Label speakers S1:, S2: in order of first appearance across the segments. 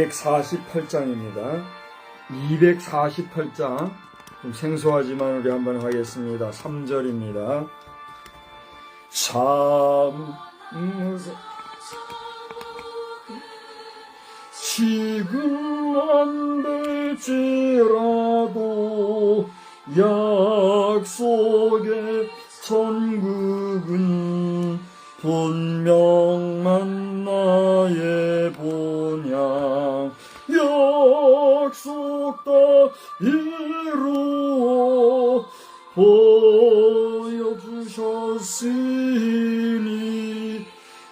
S1: (248장입니다) 248장 좀 생소하지만 우리 한번 하겠습니다. 3절입니다. 참 지금 안 될지라도 약속의 천국은 분명만 나의 본향 약속 다 이루어 보여주셨으니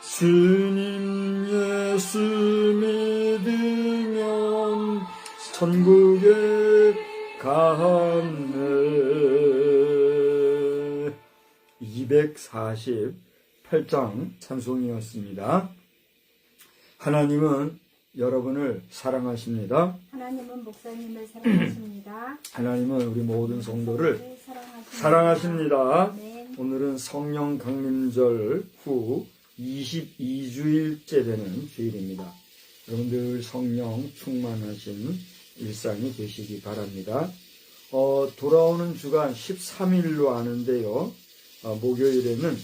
S1: 주님 예수 믿으면 천국에 가네. 248장 찬송이었습니다. 하나님은 여러분을 사랑하십니다.
S2: 하나님은 목사님을 사랑하십니다.
S1: 하나님은 우리 모든 성도를 사랑하십니다. 오늘은 성령 강림절 후 22주일째 되는 주일입니다. 여러분들 성령 충만하신 일상이 되시기 바랍니다. 돌아오는 주간 13일로 아는데요. 목요일에는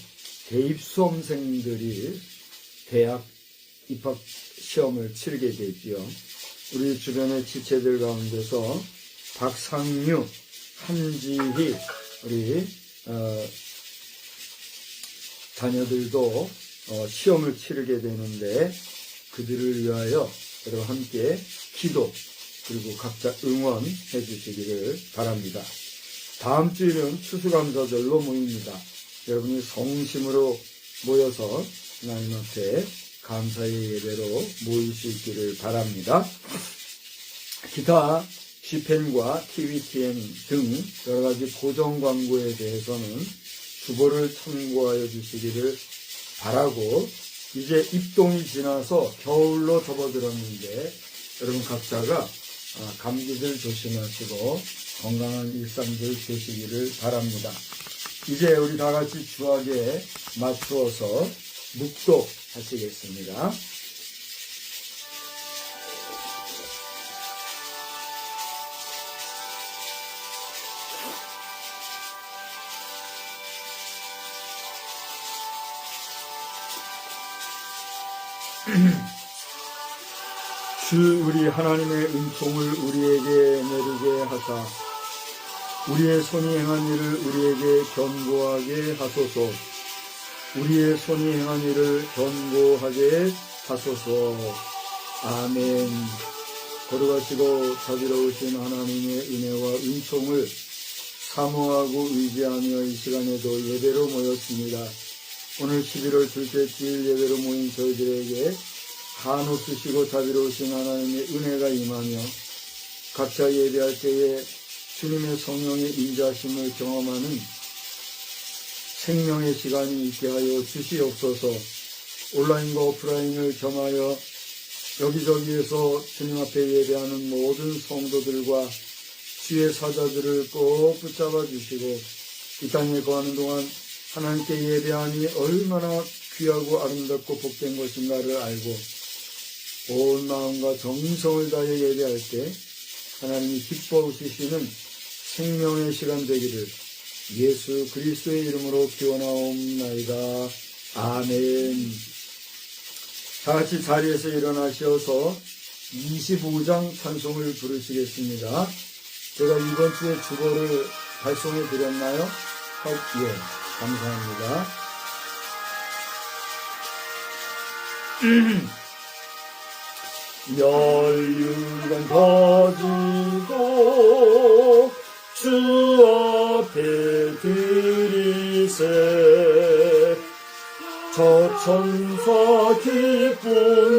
S1: 대입수험생들이 대학 입학 시험을 치르게 되지요. 우리 주변의 지체들 가운데서 박상유, 한지희 우리 자녀들도 시험을 치르게 되는데 그들을 위하여 여러분 함께 기도 그리고 각자 응원해 주시기를 바랍니다. 다음 주일은 추수감사절로 모입니다. 여러분이 성심으로 모여서 하나님 앞에 감사의 예배로 모일 수 있기를 바랍니다. 기타 G펜과 TVTN 등 여러가지 고정 광고에 대해서는 주보를 참고하여 주시기를 바라고, 이제 입동이 지나서 겨울로 접어들었는데 여러분 각자가 감기들 조심하시고 건강한 일상들 되시기를 바랍니다. 이제 우리 다같이 주악에 맞추어서 묵독하시겠습니다. 주 우리 하나님의 은총을 우리에게 내리게 하사 우리의 손이 행한 일을 우리에게 견고하게 하소서. 우리의 손이 행한 일을 견고하게 하소서. 아멘. 거룩하시고 자비로우신 하나님의 은혜와 은총을 사모하고 의지하며 이 시간에도 예배로 모였습니다. 오늘 11월 둘째 주일 예배로 모인 저희들에게 한없으시고 자비로우신 하나님의 은혜가 임하며 각자 예배할 때에 주님의 성령의 인자하심을 경험하는 생명의 시간이 있게 하여 주시옵소서. 온라인과 오프라인을 겸하여 여기저기에서 주님 앞에 예배하는 모든 성도들과 주의 사자들을 꼭 붙잡아 주시고 이 땅에 거하는 동안 하나님께 예배하니 얼마나 귀하고 아름답고 복된 것인가를 알고 온 마음과 정성을 다해 예배할 때 하나님이 기뻐하시는 생명의 시간 되기를 예수 그리스도의 이름으로 기원하옵나이다. 아멘. 다같이 자리에서 일어나셔서 25장 찬송을 부르시겠습니다. 제가 이번 주에 주보를 발송해 드렸나요? 예, 감사합니다. 멸류관 가지고 주 앞에 드리세 저 천사 기쁜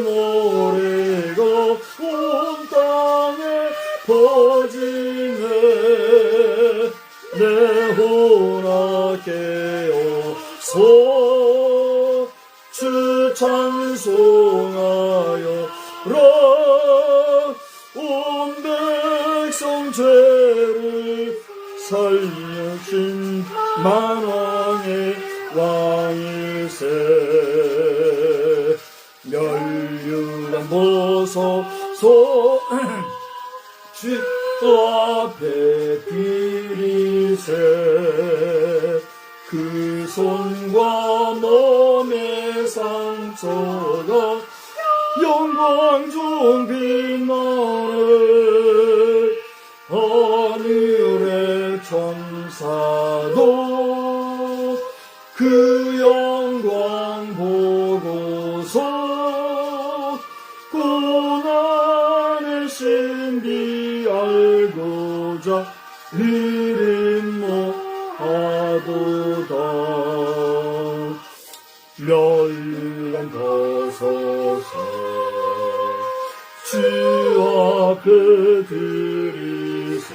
S1: 노래가 온 땅에 퍼지네 내 혼아 깨어서 주 찬송하여라 온 백성 죄를 살려신 만왕의 왕일세 멸류관 벗어서 주 앞에 드리세 그 손과 몸의 상처가 영광 중 빛나네 하늘의 천사도 그 영광 보고서 고난의 신비 알고자 이름모하도다 멸류관 벗어서 주 앞에 드리세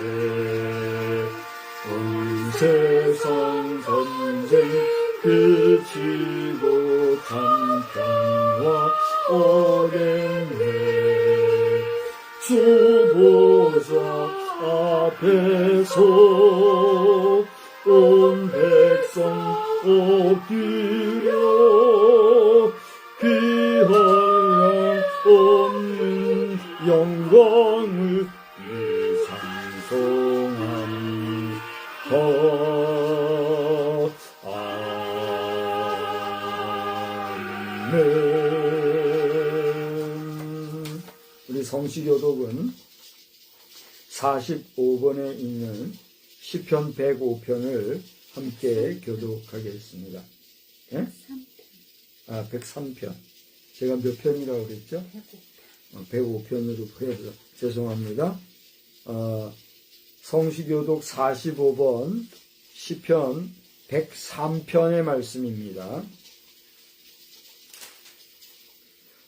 S1: 온 세상 전쟁 그치고 참평화 오겠네 주 보좌 앞에서 온 백성 엎드려 비한량 없는 영광을 찬송하니 아멘. 우리 성시교독은 45번에 있는 시편 105편을 함께 교독하겠습니다. 예? 103편. 제가 몇 편이라고 그랬죠? 105편으로 해서 죄송합니다. 성시교독 45번 시편 103편의 말씀입니다.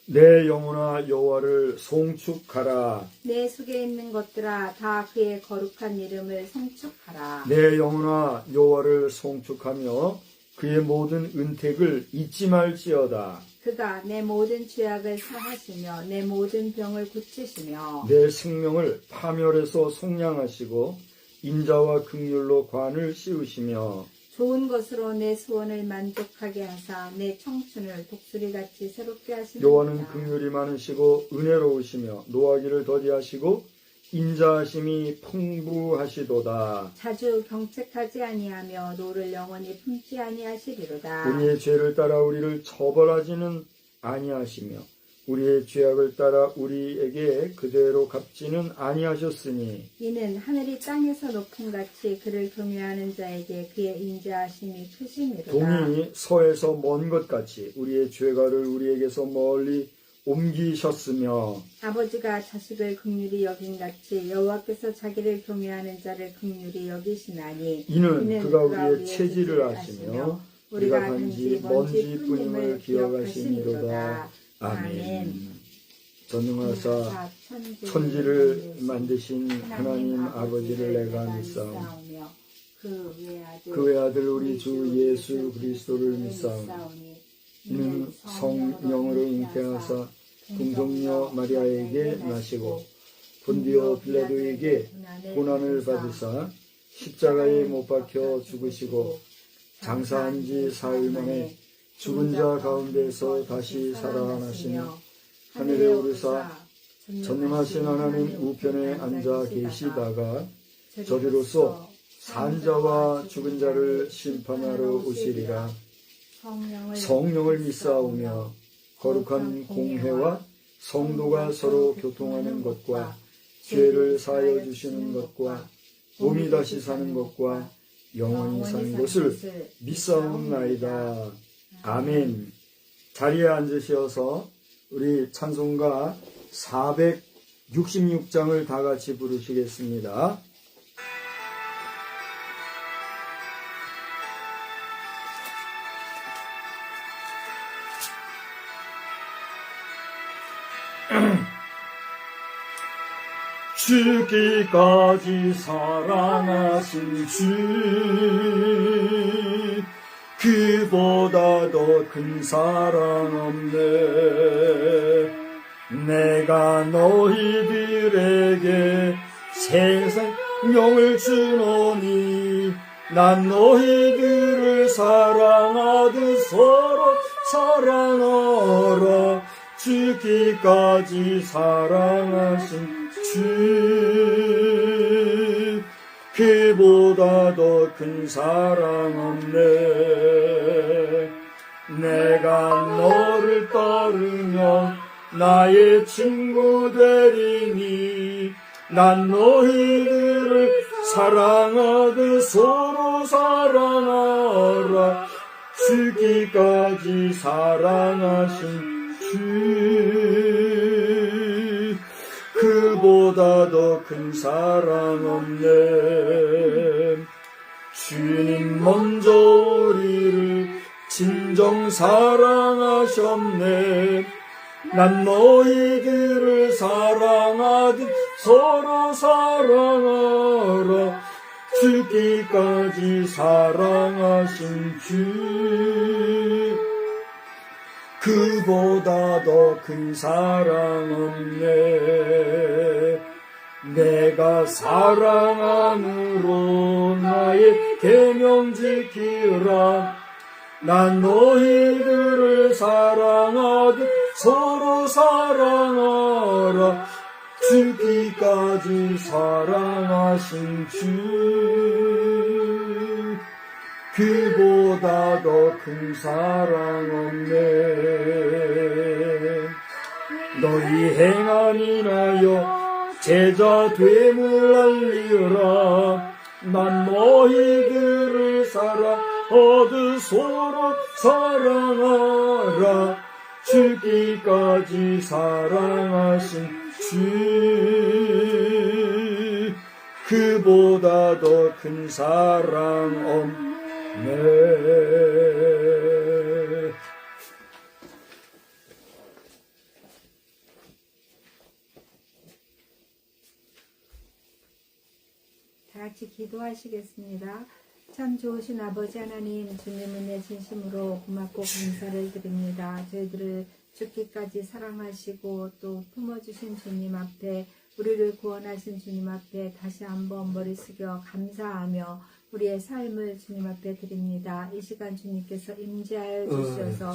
S1: 내 영혼아 여호와를 송축하라.
S2: 내 속에 있는 것들아 다 그의 거룩한 이름을 송축하라.
S1: 내 영혼아 여호와를 송축하며 그의 모든 은택을 잊지 말지어다.
S2: 그가 내 모든 죄악을 사하시며 내 모든 병을 고치시며
S1: 내 생명을 파멸해서 속량하시고 인자와 긍휼로 관을 씌우시며
S2: 좋은 것으로 내 소원을 만족하게 하사 내 청춘을 독수리같이 새롭게 하시니라.
S1: 여호와는 긍휼이 많으시고 은혜로우시며 노하기를 더디하시고 인자하심이 풍부하시도다.
S2: 자주 경책하지 아니하며 노를 영원히 품지 아니하시리로다.
S1: 우리의 죄를 따라 우리를 처벌하지는 아니하시며 우리의 죄악을 따라 우리에게 그대로 갚지는 아니하셨으니
S2: 이는 하늘이 땅에서 높음같이 그를 경외하는 자에게 그의 인자하심이 크심이로다.
S1: 동이 서에서 먼 것 같이 우리의 죄가를 우리에게서 멀리 옮기셨으며
S2: 아버지가 자식을 긍휼히 여긴같이 여호와께서 자기를 경외하는 자를 긍휼히 여기시나니
S1: 이는 그가 우리의 체질을 아시며 우리가 단지 먼지뿐임을 기억하시니로다. 아멘. 전능하사 천지를 만드신 하나님 아버지를 내가 믿사오며 그 외아들 우리 주 예수 그리스도를 믿사오니 이는 성령으로 잉태하사 동정녀 마리아에게 나시고 본디오 빌라도에게 고난을 받으사 십자가에 못 박혀 죽으시고 장사한 지 사흘 만에 죽은 자 가운데서 다시 살아나시며 하늘에 오르사 전능하신 하나님 우편에 앉아 계시다가 저리로서 산자와 죽은 자를 심판하러 오시리라. 성령을 믿사오며 거룩한 공회와 성도가 서로 교통하는 것과 죄를 사하여 주시는 것과 몸이 다시 사는 것과 영원히 사는 것을 믿사옵나이다. 아멘. 자리에 앉으셔서 우리 찬송가 466장을 다 같이 부르시겠습니다. 죽기까지 사랑하신 주 그보다 더 큰 사랑 없네. 내가 너희들에게 세상 영을 주노니 난 너희들을 사랑하듯 서로 사랑하라. 죽기까지 사랑하신 주 그보다 더 큰 사랑 없네. 내가 너를 따르면 나의 친구 되리니 난 너희들을 사랑하듯 서로 사랑하라. 죽기까지 사랑하신 주 그보다 더 큰 사랑 없네. 주님 먼저 우리를 진정 사랑하셨네. 난 너희들을 사랑하듯 서로 사랑하라. 죽기까지 사랑하신 주 그보다 더 큰 사랑 없네. 내가 사랑함으로 나의 계명 지키라. 난 너희들을 사랑하듯 서로 사랑하라. 죽기까지 사랑하신 주 그보다 더 큰 사랑 없네. 너희 행한 인하여 제자 됨을 알리라. 난 너희들을 사랑하듯 서로 사랑하라. 죽기까지 사랑하신 주 그보다 더 큰 사랑 없네.
S2: 다 같이 기도하시겠습니다. 참 좋으신 아버지 하나님, 주님 은혜 진심으로 고맙고 감사를 드립니다. 저희들을 죽기까지 사랑하시고 또 품어주신 주님 앞에, 우리를 구원하신 주님 앞에 다시 한번 머리 숙여 감사하며 우리의 삶을 주님 앞에 드립니다. 이 시간 주님께서 임재하여 주셔서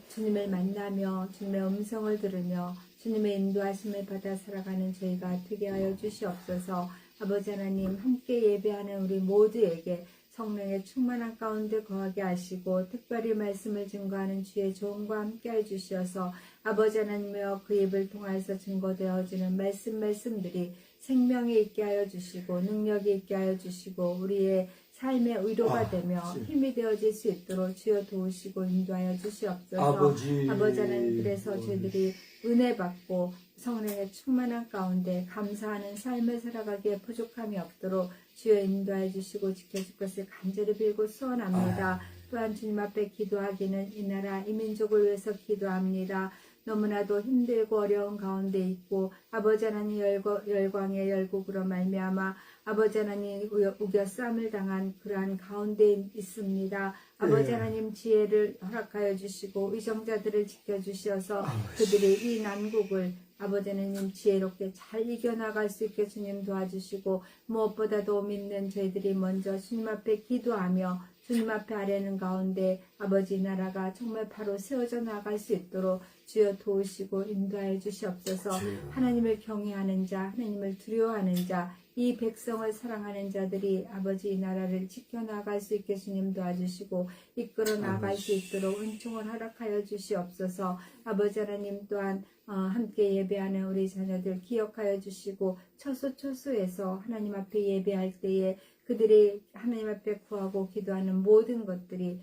S2: 주님을 만나며 주님의 음성을 들으며 주님의 인도하심을 받아 살아가는 저희가 되게 하여 주시옵소서. 아버지 하나님, 함께 예배하는 우리 모두에게 성령의 충만한 가운데 거하게 하시고 특별히 말씀을 증거하는 주의 조언과 함께 해주셔서 아버지 하나님여 그 입을 통해서 증거되어지는 말씀들이 생명이 있게 하여 주시고 능력이 있게 하여 주시고 우리의 삶의 위로가 되며 힘이 되어질 수 있도록 주여 도우시고 인도하여 주시옵소서. 아버지 하나님, 그래서 저희들이 은혜 받고 성령의 충만한 가운데 감사하는 삶을 살아가기에 부족함이 없도록 주여 인도하여 주시고 지켜줄 것을 간절히 빌고 소원합니다. 또한 주님 앞에 기도하기는 이 나라 이 민족을 위해서 기도합니다. 너무나도 힘들고 어려운 가운데 있고 아버지 하나님 열광의 열국으로 말미암아 아버지 하나님 우겨 싸움을 당한 그러한 가운데 있습니다. 아버지 하나님 지혜를 허락하여 주시고 위정자들을 지켜주셔서 그들이 이 난국을 아버지 하나님 지혜롭게 잘 이겨나갈 수 있게 주님 도와주시고 무엇보다도 믿는 저희들이 먼저 주님 앞에 기도하며 주님 앞에 아뢰는 가운데 아버지 나라가 정말 바로 세워져 나갈 수 있도록 주여 도우시고 인도하여 주시옵소서. 하나님을 경외하는 자, 하나님을 두려워하는 자, 이 백성을 사랑하는 자들이 아버지 이 나라를 지켜나갈 수 있게 주님 도와주시고 이끌어 나갈 수 있도록 은총을 허락하여 주시옵소서. 아버지 하나님 또한 함께 예배하는 우리 자녀들 기억하여 주시고 처소처소에서 하나님 앞에 예배할 때에 그들이 하나님 앞에 구하고 기도하는 모든 것들이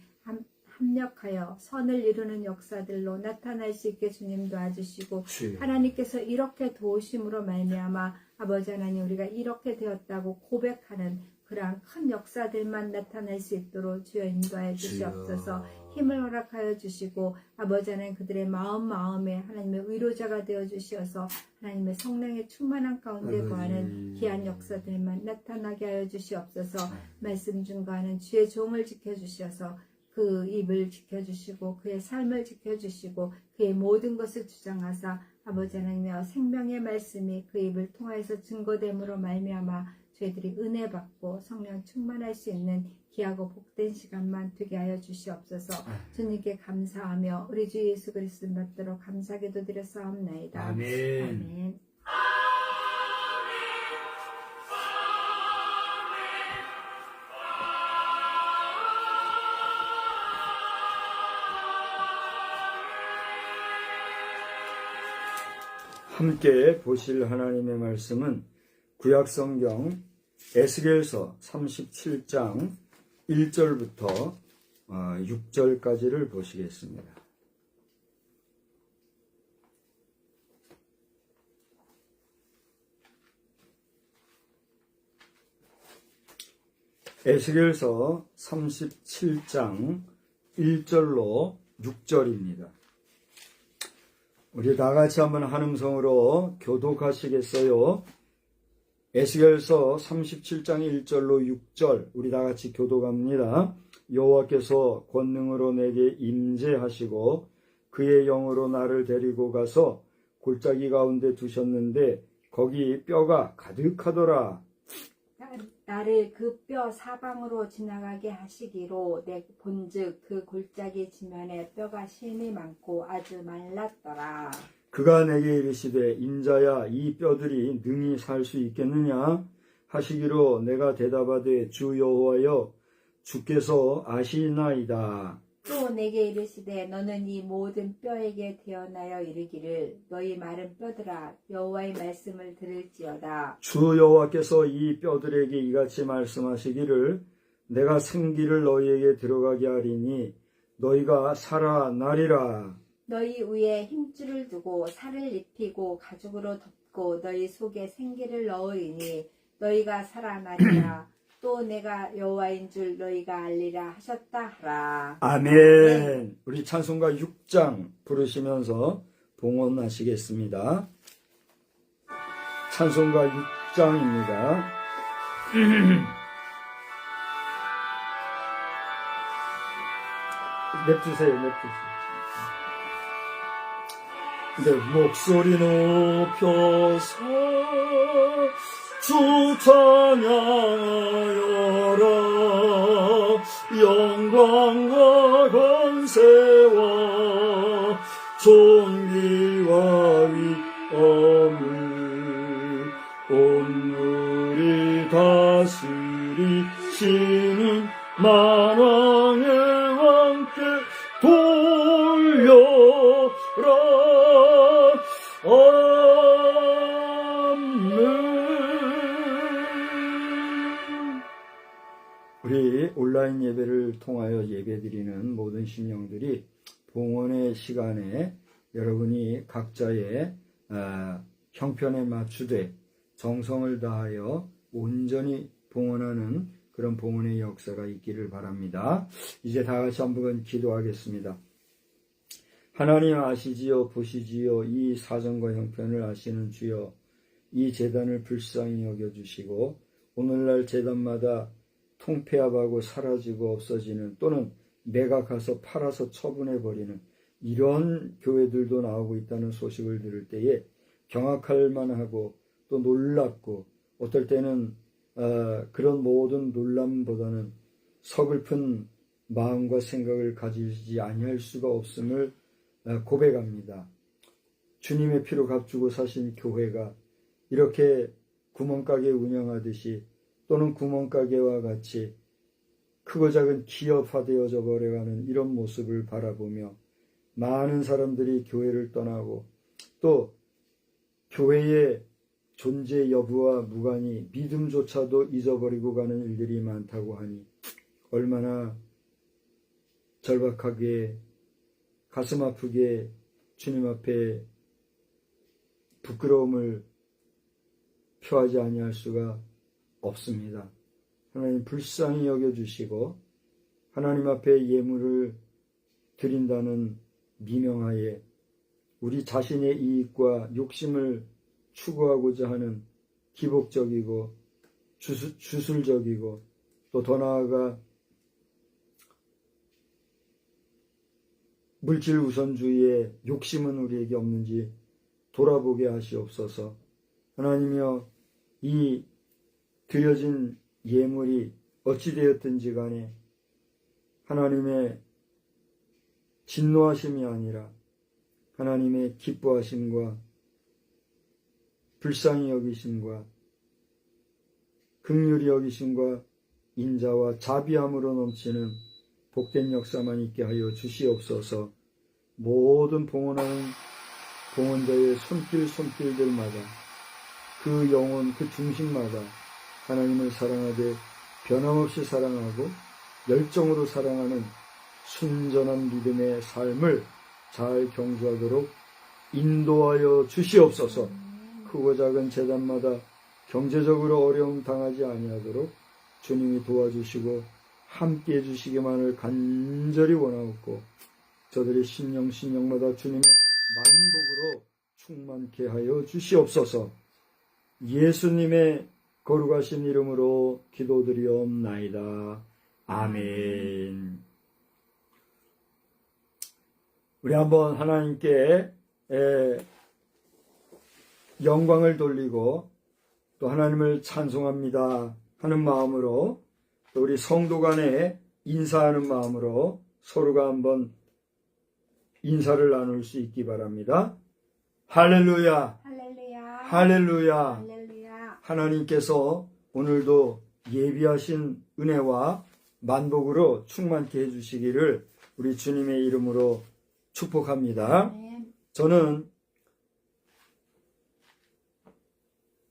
S2: 합력하여 선을 이루는 역사들로 나타날 수 있게 주님 도와주시고 하나님께서 이렇게 도우심으로 말미암아 아버지 하나님 우리가 이렇게 되었다고 고백하는 그러한 큰 역사들만 나타날 수 있도록 주여 인도하여 주시옵소서. 힘을 허락하여 주시고 아버지 하나님 그들의 마음에 하나님의 위로자가 되어 주시어서 하나님의 성령의 충만한 가운데 거하는 귀한 역사들만 나타나게 하여 주시옵소서. 말씀 중과하는 주의 종을 지켜주셔서 그 입을 지켜주시고 그의 삶을 지켜주시고 그의 모든 것을 주장하사 아버지 하나님의 생명의 말씀이 그 입을 통하여서 증거됨으로 말미암아 저희들이 은혜 받고 성령 충만할 수 있는 귀하고 복된 시간만 되게 하여 주시옵소서. 주님께 감사하며 우리 주 예수 그리스도 받도록 감사기도 드렸사옵나이다.
S1: 아멘.
S2: 아멘.
S1: 함께 보실 하나님의 말씀은 구약성경 에스겔서 37장 1절부터 6절까지를 보시겠습니다. 에스겔서 37장 1절로 6절입니다. 우리 다 같이 한번 한 음성으로 교독하시겠어요? 에스겔서 37장 1절로 6절 우리 다 같이 교독합니다. 여호와께서 권능으로 내게 임재하시고 그의 영으로 나를 데리고 가서 골짜기 가운데 두셨는데 거기 뼈가 가득하더라.
S2: 나를 그 뼈 사방으로 지나가게 하시기로 내 본즉 그 골짜기 지면에 뼈가 심이 많고 아주 말랐더라.
S1: 그가 내게 이르시되 인자야 이 뼈들이 능히 살 수 있겠느냐 하시기로 내가 대답하되 주 여호와여 주께서 아시나이다.
S2: 또 내게 이르시되 너는 이 모든 뼈에게 대언하여 이르기를 너희 마른 뼈들아 여호와의 말씀을 들을지어다.
S1: 주 여호와께서 이 뼈들에게 이같이 말씀하시기를 내가 생기를 너희에게 들어가게 하리니 너희가 살아나리라.
S2: 너희 위에 힘줄을 두고 살을 입히고 가죽으로 덮고 너희 속에 생기를 넣으리니 너희가 살아나리라. 또 내가 여호와인 줄 너희가 알리라 하셨다 하라.
S1: 아멘. 우리 찬송가 6장 부르시면서 봉헌하시겠습니다. 찬송가 6장입니다. 냅두세요. 네, 목소리 높여서 주 찬양하여라. 영광과 권세와 존귀와 위엄을 온누리 다스리시는 만왕의 왕께 돌려라. 아멘. 우리 온라인 예배를 통하여 예배드리는 모든 심령들이 봉헌의 시간에 여러분이 각자의 형편에 맞추되 정성을 다하여 온전히 봉헌하는 그런 봉헌의 역사가 있기를 바랍니다. 이제 다 같이 한번 기도하겠습니다. 하나님 아시지요, 보시지요. 이 사정과 형편을 아시는 주여, 이 제단을 불쌍히 여겨주시고 오늘날 제단마다 통폐합하고 사라지고 없어지는, 또는 매각해서 팔아서 처분해버리는 이런 교회들도 나오고 있다는 소식을 들을 때에 경악할 만하고 또 놀랍고, 어떨 때는 그런 모든 놀람보다는 서글픈 마음과 생각을 가지지 아니할 수가 없음을 고백합니다. 주님의 피로 값주고 사신 교회가 이렇게 구멍가게 운영하듯이, 또는 구멍가게와 같이 크고 작은 기업화되어져 버려가는 이런 모습을 바라보며 많은 사람들이 교회를 떠나고, 또 교회의 존재 여부와 무관히 믿음조차도 잊어버리고 가는 일들이 많다고 하니 얼마나 절박하게 가슴 아프게 주님 앞에 부끄러움을 표하지 아니할 수가 없습니다. 하나님 불쌍히 여겨주시고 하나님 앞에 예물을 드린다는 미명하에 우리 자신의 이익과 욕심을 추구하고자 하는 기복적이고 주술적이고, 또 더 나아가 물질 우선주의의 욕심은 우리에게 없는지 돌아보게 하시옵소서. 하나님이여, 이 드려진 예물이 어찌되었든지 간에 하나님의 진노하심이 아니라 하나님의 기뻐하심과 불쌍히 여기심과 긍휼히 여기심과 인자와 자비함으로 넘치는 복된 역사만 있게 하여 주시옵소서. 모든 봉헌하는 봉헌자의 손길들마다, 그 영혼, 그 중심마다 하나님을 사랑하되 변함없이 사랑하고 열정으로 사랑하는 순전한 믿음의 삶을 잘 경주하도록 인도하여 주시옵소서. 크고 작은 재단마다 경제적으로 어려움 당하지 아니하도록 주님이 도와주시고 함께 해주시기만을 간절히 원하옵고, 저들의 심령마다 주님의 만복으로 충만케 하여 주시옵소서. 예수님의 거룩하신 이름으로 기도드리옵나이다. 아멘. 우리 한번 하나님께 영광을 돌리고 또 하나님을 찬송합니다 하는 마음으로, 또 우리 성도 간에 인사하는 마음으로 서로가 한번 인사를 나눌 수 있기 바랍니다. 할렐루야,
S2: 할렐루야,
S1: 할렐루야.
S2: 할렐루야.
S1: 하나님께서 오늘도 예비하신 은혜와 만복으로 충만케 해주시기를 우리 주님의 이름으로 축복합니다.
S2: 아멘.
S1: 저는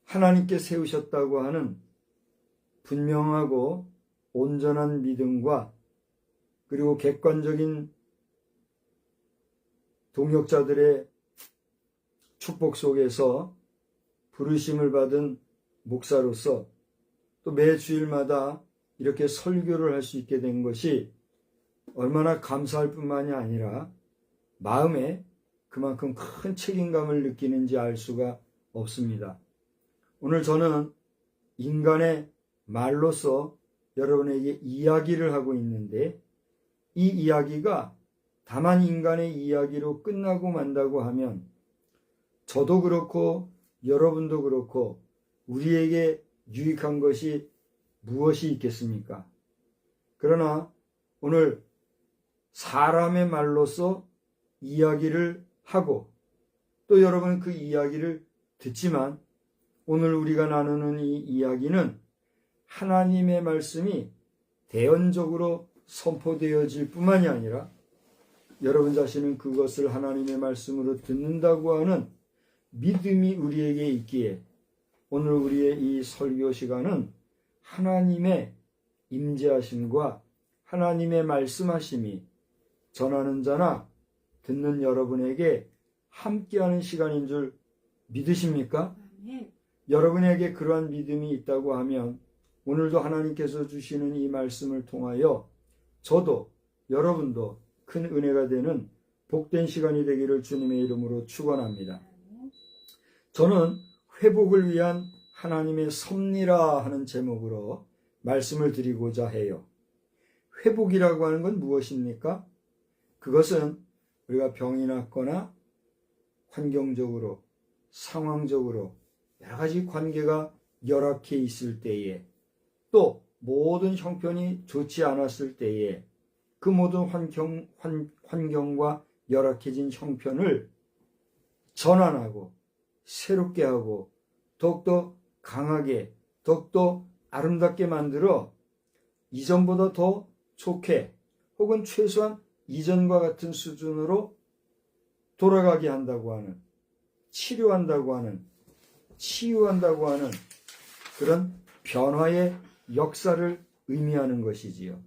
S1: 하나님께 세우셨다고 하는 분명하고 온전한 믿음과, 그리고 객관적인 동역자들의 축복 속에서 부르심을 받은 목사로서 또 매 주일마다 이렇게 설교를 할 수 있게 된 것이 얼마나 감사할 뿐만이 아니라 마음에 그만큼 큰 책임감을 느끼는지 알 수가 없습니다. 오늘 저는 인간의 말로서 여러분에게 이야기를 하고 있는데, 이 이야기가 다만 인간의 이야기로 끝나고 만다고 하면 저도 그렇고 여러분도 그렇고 우리에게 유익한 것이 무엇이 있겠습니까? 그러나 오늘 사람의 말로서 이야기를 하고 또 여러분은 그 이야기를 듣지만, 오늘 우리가 나누는 이 이야기는 하나님의 말씀이 대언적으로 선포되어질 뿐만이 아니라 여러분 자신은 그것을 하나님의 말씀으로 듣는다고 하는 믿음이 우리에게 있기에, 오늘 우리의 이 설교 시간은 하나님의 임재하심과 하나님의 말씀하심이 전하는 자나 듣는 여러분에게 함께하는 시간인 줄 믿으십니까?
S2: 아멘.
S1: 여러분에게 그러한 믿음이 있다고 하면 오늘도 하나님께서 주시는 이 말씀을 통하여 저도 여러분도 큰 은혜가 되는 복된 시간이 되기를 주님의 이름으로 축원합니다. 저는 회복을 위한 하나님의 섭리라 하는 제목으로 말씀을 드리고자 해요. 회복이라고 하는 건 무엇입니까? 그것은 우리가 병이 났거나 환경적으로, 상황적으로 여러 가지 관계가 열악해 있을 때에, 또 모든 형편이 좋지 않았을 때에 그 모든 환경과 열악해진 형편을 전환하고 새롭게 하고 더욱더 강하게, 더욱더 아름답게 만들어 이전보다 더 좋게, 혹은 최소한 이전과 같은 수준으로 돌아가게 한다고 하는, 치료한다고 하는, 치유한다고 하는 그런 변화의 역사를 의미하는 것이지요.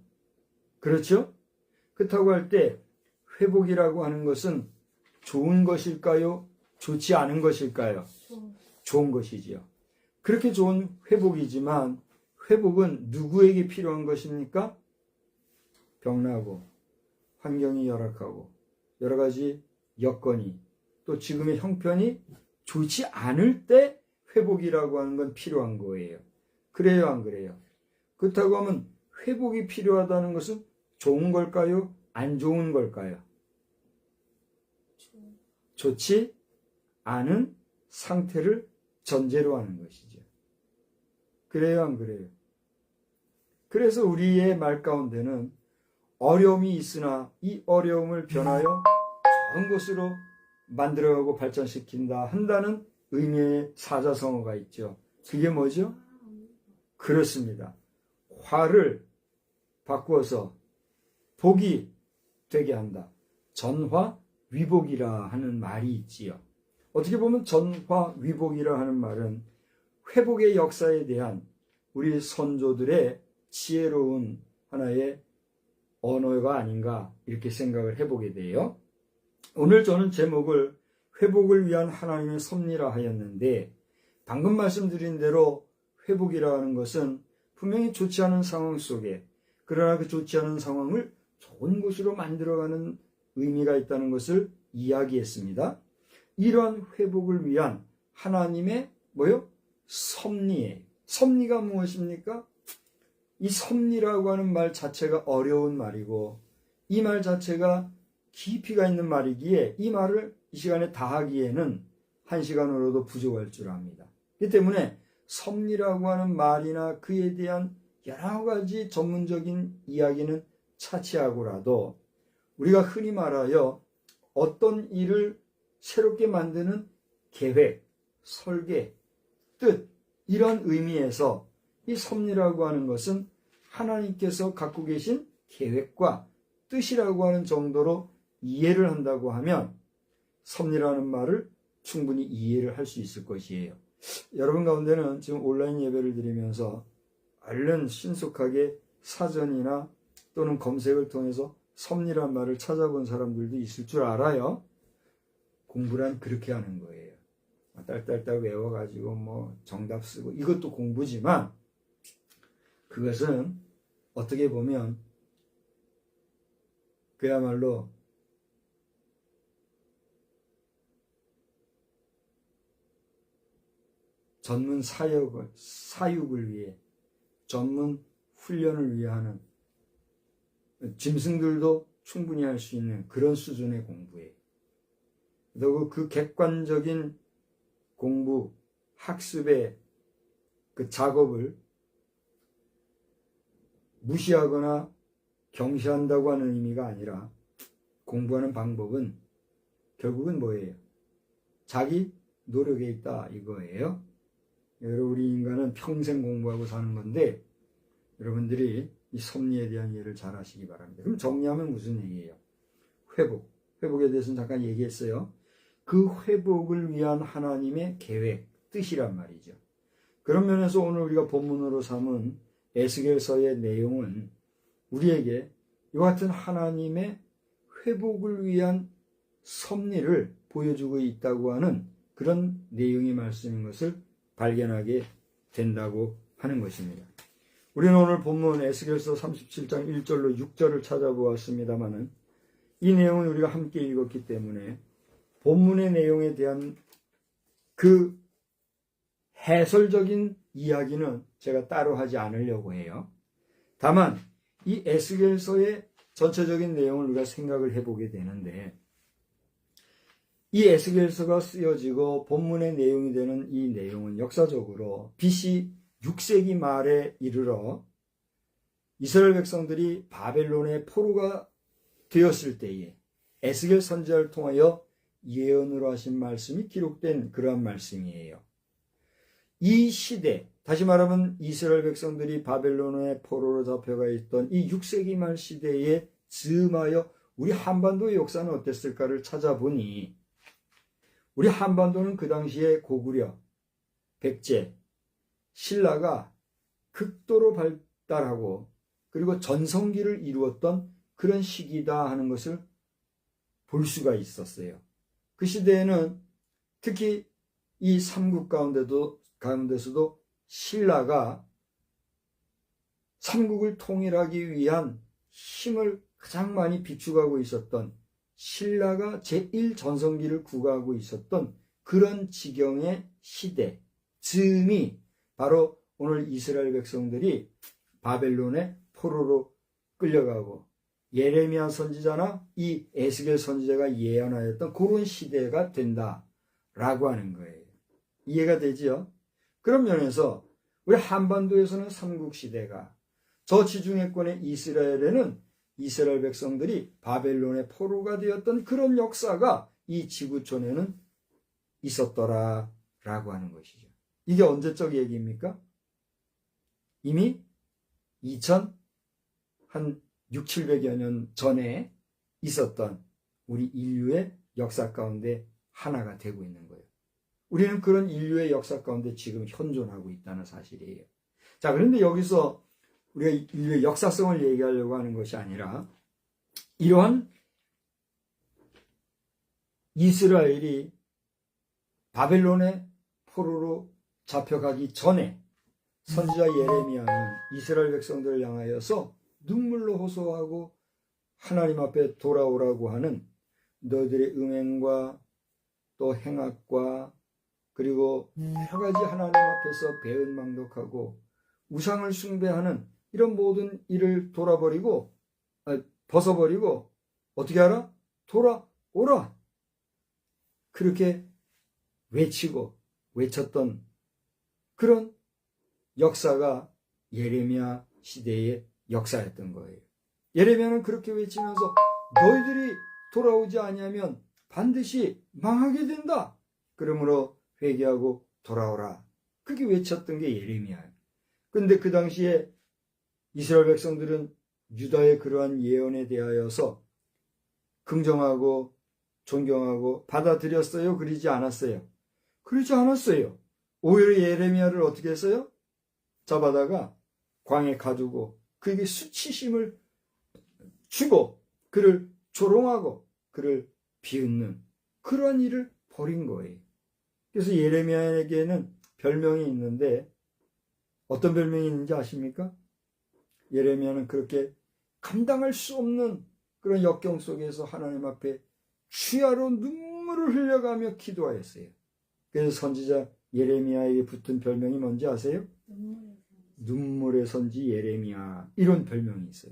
S1: 그렇죠? 그렇다고 할 때 회복이라고 하는 것은 좋은 것일까요? 좋지 않은 것일까요? 좋은 것이지요. 그렇게 좋은 회복이지만 회복은 누구에게 필요한 것입니까? 병나고 환경이 열악하고 여러 가지 여건이, 또 지금의 형편이 좋지 않을 때 회복이라고 하는 건 필요한 거예요. 그래요, 안 그래요? 그렇다고 하면 회복이 필요하다는 것은 좋은 걸까요? 안 좋은 걸까요? 좋지 않은 상태를 전제로 하는 것이죠. 그래요, 안 그래요? 그래서 우리의 말 가운데는 어려움이 있으나 이 어려움을 변하여 좋은 것으로 만들어가고 발전시킨다 한다는 의미의 사자성어가 있죠. 그게 뭐죠? 그렇습니다. 화를 바꾸어서 복이 되게 한다. 전화위복이라 하는 말이 있지요. 어떻게 보면 전화위복이라 하는 말은 회복의 역사에 대한 우리 선조들의 지혜로운 하나의 언어가 아닌가 이렇게 생각을 해보게 돼요. 오늘 저는 제목을 회복을 위한 하나님의 섭리라 하였는데, 방금 말씀드린 대로 회복이라는 것은 분명히 좋지 않은 상황 속에, 그러나 그 좋지 않은 상황을 좋은 곳으로 만들어가는 의미가 있다는 것을 이야기했습니다. 이러한 회복을 위한 하나님의 섭리예요. 섭리가 무엇입니까? 이 섭리라고 하는 말 자체가 어려운 말이고, 이 말 자체가 깊이가 있는 말이기에 이 말을 이 시간에 다 하기에는 한 시간으로도 부족할 줄 압니다. 그렇기 때문에 섭리라고 하는 말이나 그에 대한 여러 가지 전문적인 이야기는 차치하고라도 우리가 흔히 말하여 어떤 일을 새롭게 만드는 계획, 설계, 뜻, 이런 의미에서 이 섭리라고 하는 것은 하나님께서 갖고 계신 계획과 뜻이라고 하는 정도로 이해를 한다고 하면 섭리라는 말을 충분히 이해를 할 수 있을 것이에요. 여러분 가운데는 지금 온라인 예배를 드리면서 얼른 신속하게 사전이나 또는 검색을 통해서 섭리란 말을 찾아본 사람들도 있을 줄 알아요. 공부란 그렇게 하는 거예요. 딸딸딸 외워가지고 정답 쓰고 이것도 공부지만, 그것은 어떻게 보면 그야말로 전문 사육을 위해, 전문 훈련을 위해 하는, 짐승들도 충분히 할 수 있는 그런 수준의 공부예요. 그리고 그 객관적인 공부, 학습의 그 작업을 무시하거나 경시한다고 하는 의미가 아니라, 공부하는 방법은 결국은 뭐예요? 자기 노력에 있다 이거예요. 여러분, 우리 인간은 평생 공부하고 사는 건데 여러분들이 이 섭리에 대한 이해를 잘 하시기 바랍니다. 그럼 정리하면 무슨 얘기예요? 회복에 대해서는 잠깐 얘기했어요. 그 회복을 위한 하나님의 계획, 뜻이란 말이죠. 그런 면에서 오늘 우리가 본문으로 삼은 에스겔서의 내용은 우리에게 이와 같은 하나님의 회복을 위한 섭리를 보여주고 있다고 하는 그런 내용의 말씀인 것을 발견하게 된다고 하는 것입니다. 우리는 오늘 본문 에스겔서 37장 1절로 6절을 찾아보았습니다마는 이 내용은 우리가 함께 읽었기 때문에 본문의 내용에 대한 그 해설적인 이야기는 제가 따로 하지 않으려고 해요. 다만 이 에스겔서의 전체적인 내용을 우리가 생각을 해보게 되는데, 이 에스겔서가 쓰여지고 본문의 내용이 되는 이 내용은 역사적으로 BC 6세기 말에 이르러 이스라엘 백성들이 바벨론의 포로가 되었을 때에 에스겔 선지자를 통하여 예언으로 하신 말씀이 기록된 그러한 말씀이에요. 이 시대, 다시 말하면 이스라엘 백성들이 바벨론의 포로로 잡혀가 있던 이 6세기 말 시대에 즈음하여 우리 한반도의 역사는 어땠을까를 찾아보니, 우리 한반도는 그 당시에 고구려, 백제, 신라가 극도로 발달하고 그리고 전성기를 이루었던 그런 시기다 하는 것을 볼 수가 있었어요. 그 시대에는 특히 이 삼국 가운데서도 신라가 삼국을 통일하기 위한 힘을 가장 많이 비축하고 있었던, 신라가 제1전성기를 구가하고 있었던 그런 지경의 시대 즈음이 바로 오늘 이스라엘 백성들이 바벨론의 포로로 끌려가고 예레미야 선지자나 이 에스겔 선지자가 예언하였던 그런 시대가 된다라고 하는 거예요. 이해가 되지요? 그런 면에서 우리 한반도에서는 삼국시대가, 저 지중해권의 이스라엘에는 이스라엘 백성들이 바벨론의 포로가 되었던 그런 역사가 이 지구촌에는 있었더라라고 하는 것이죠. 이게 언제적 얘기입니까? 이미 6, 700여 년 전에 있었던 우리 인류의 역사 가운데 하나가 되고 있는 거예요. 우리는 그런 인류의 역사 가운데 지금 현존하고 있다는 사실이에요. 자, 그런데 여기서 우리가 인류의 역사성을 얘기하려고 하는 것이 아니라, 이러한 이스라엘이 바벨론의 포로로 잡혀가기 전에 선지자 예레미야는 이스라엘 백성들을 향하여서 눈물로 호소하고 하나님 앞에 돌아오라고 하는, 너희들의 음행과 또 행악과 그리고 여러 가지 하나님 앞에서 배은망덕하고 우상을 숭배하는 이런 모든 일을 벗어버리고 어떻게 하라? 돌아오라. 그렇게 외쳤던 그런 역사가 예레미야 시대의 역사였던 거예요. 예레미야는 그렇게 외치면서 너희들이 돌아오지 아니하면 반드시 망하게 된다. 그러므로 회개하고 돌아오라. 그렇게 외쳤던 게 예레미야예요. 그런데 그 당시에 이스라엘 백성들은 유다의 그러한 예언에 대하여서 긍정하고 존경하고 받아들였어요? 그러지 않았어요? 그러지 않았어요. 오히려 예레미야를 어떻게 했어요? 잡아다가 광에 가두고 그에게 수치심을 주고 그를 조롱하고 그를 비웃는 그러한 일을 벌인 거예요. 그래서 예레미야에게는 별명이 있는데, 어떤 별명이 있는지 아십니까? 예레미야는 그렇게 감당할 수 없는 그런 역경 속에서 하나님 앞에 주야로 눈물을 흘려가며 기도하였어요. 그래서 선지자 예레미야에게 붙은 별명이 뭔지 아세요? 눈물의 선지 예레미야, 이런 별명이 있어요.